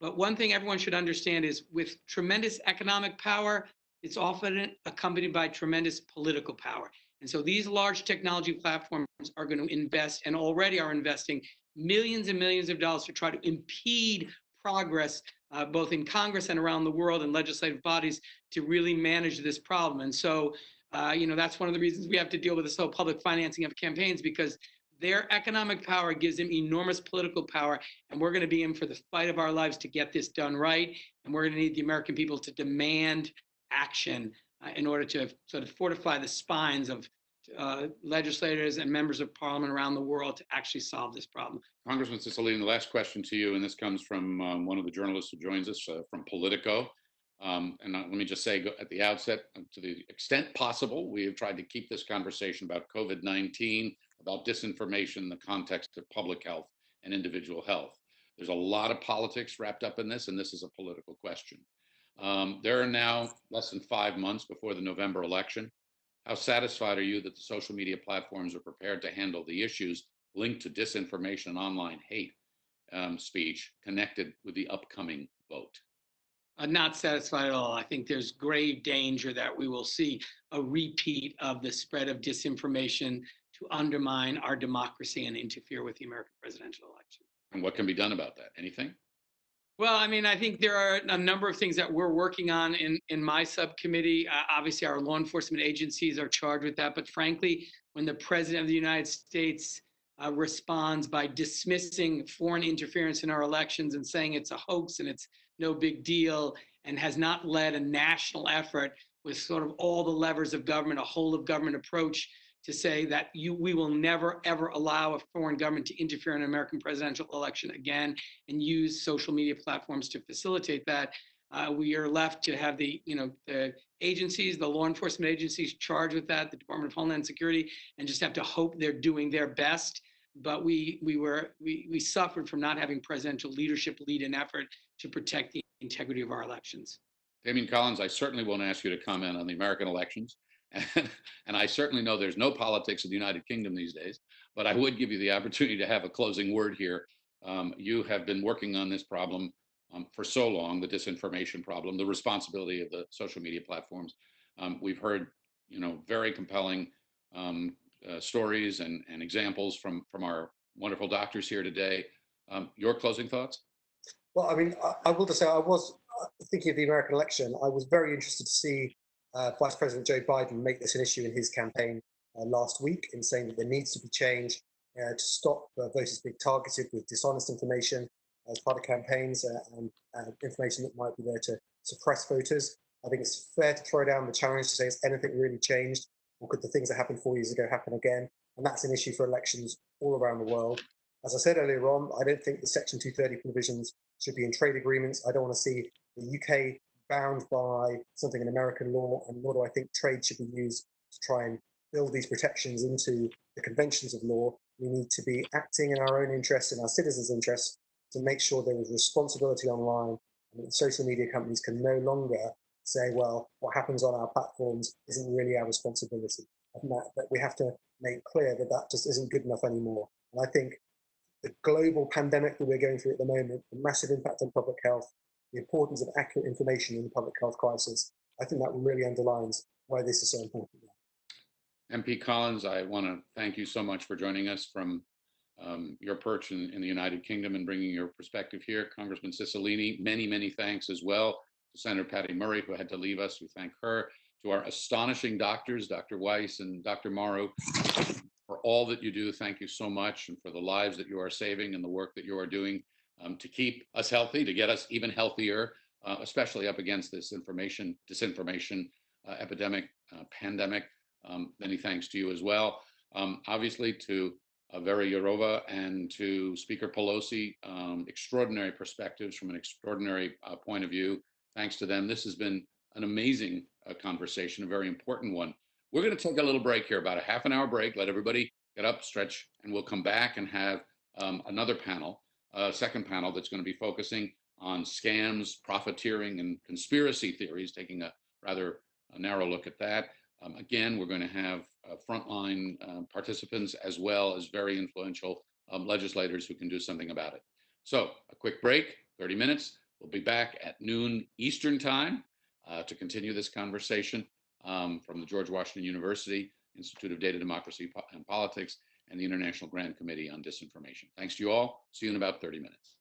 But one thing everyone should understand is, with tremendous economic power, it's often accompanied by tremendous political power. And so these large technology platforms are going to invest, and already are investing, millions and millions of dollars to try to impede progress, both in Congress and around the world, and legislative bodies, to really manage this problem. And so, that's one of the reasons we have to deal with this whole public financing of campaigns, because their economic power gives them enormous political power, and we're going to be in for the fight of our lives to get this done right. And we're going to need the American people to demand action in order to sort of fortify the spines of legislators and members of parliament around the world to actually solve this problem. Congressman Cicilline, the last question to you, and this comes from one of the journalists who joins us from Politico. And let me just say at the outset, to the extent possible, we have tried to keep this conversation about COVID-19, about disinformation in the context of public health and individual health. There's a lot of politics wrapped up in this, and this is a political question. There are now less than 5 months before the November election. How satisfied are you that the social media platforms are prepared to handle the issues linked to disinformation and online hate speech connected with the upcoming vote? Not satisfied at all. I think there's grave danger that we will see a repeat of the spread of disinformation to undermine our democracy and interfere with the American presidential election. And what can be done about that? Anything? Well, I mean, I think there are a number of things that we're working on in my subcommittee. Obviously, our law enforcement agencies are charged with that. But frankly, when the president of the United States responds by dismissing foreign interference in our elections and saying it's a hoax and it's no big deal, and has not led a national effort with sort of all the levers of government, a whole of government approach, to say that we will never, ever allow a foreign government to interfere in an American presidential election again, and use social media platforms to facilitate that. We are left to have the agencies, the law enforcement agencies charged with that, the Department of Homeland Security, and just have to hope they're doing their best. But we suffered from not having presidential leadership lead an effort to protect the integrity of our elections. Damian Collins, I certainly won't ask you to comment on the American elections. And I certainly know there's no politics in the United Kingdom these days, but I would give you the opportunity to have a closing word here. You have been working on this problem for so long, the disinformation problem, the responsibility of the social media platforms. We've heard, very compelling stories and examples from our wonderful doctors here today. Your closing thoughts? Well, I mean, I will just say, I was thinking of the American election. I was very interested to see Vice President Joe Biden make this an issue in his campaign last week in saying that there needs to be change to stop voters being targeted with dishonest information as part of campaigns and information that might be there to suppress voters. I think it's fair to throw down the challenge to say, has anything really changed? Or could the things that happened 4 years ago happen again? And that's an issue for elections all around the world. As I said earlier on, I don't think the Section 230 provisions should be in trade agreements. I don't want to see the UK bound by something in American law, and nor do I think trade should be used to try and build these protections into the conventions of law. We need to be acting in our own interests, in our citizens' interests, to make sure there is responsibility online, and that social media companies can no longer say, well, what happens on our platforms isn't really our responsibility. And that we have to make clear that that just isn't good enough anymore. And I think the global pandemic that we're going through at the moment, the massive impact on public health, the importance of accurate information in the public health crisis, I think that really underlines why this is so important. MP Collins, I want to thank you so much for joining us from your perch in the United Kingdom and bringing your perspective here. Congressman Cicilline, many, many thanks as well to Senator Patty Murray, who had to leave us. We thank her. To our astonishing doctors, Dr. Weiss and Dr. Morrow, for all that you do. Thank you so much, and for the lives that you are saving and the work that you are doing to keep us healthy, to get us even healthier, especially up against this disinformation epidemic, pandemic. Many thanks to you as well. Obviously to Vera Jourova and to Speaker Pelosi, extraordinary perspectives from an extraordinary point of view. Thanks to them. This has been an amazing conversation, a very important one. We're going to take a little break here, about a half an hour break, let everybody get up, stretch, and we'll come back and have another panel, second panel that's going to be focusing on scams, profiteering, and conspiracy theories, taking a rather narrow look at that. Again, we're going to have frontline participants as well as very influential legislators who can do something about it. So a quick break, 30 minutes. We'll be back at noon Eastern time to continue this conversation from the George Washington University Institute of Data, Democracy, and Politics and the International Grand Committee on Disinformation. Thanks to you all. See you in about 30 minutes.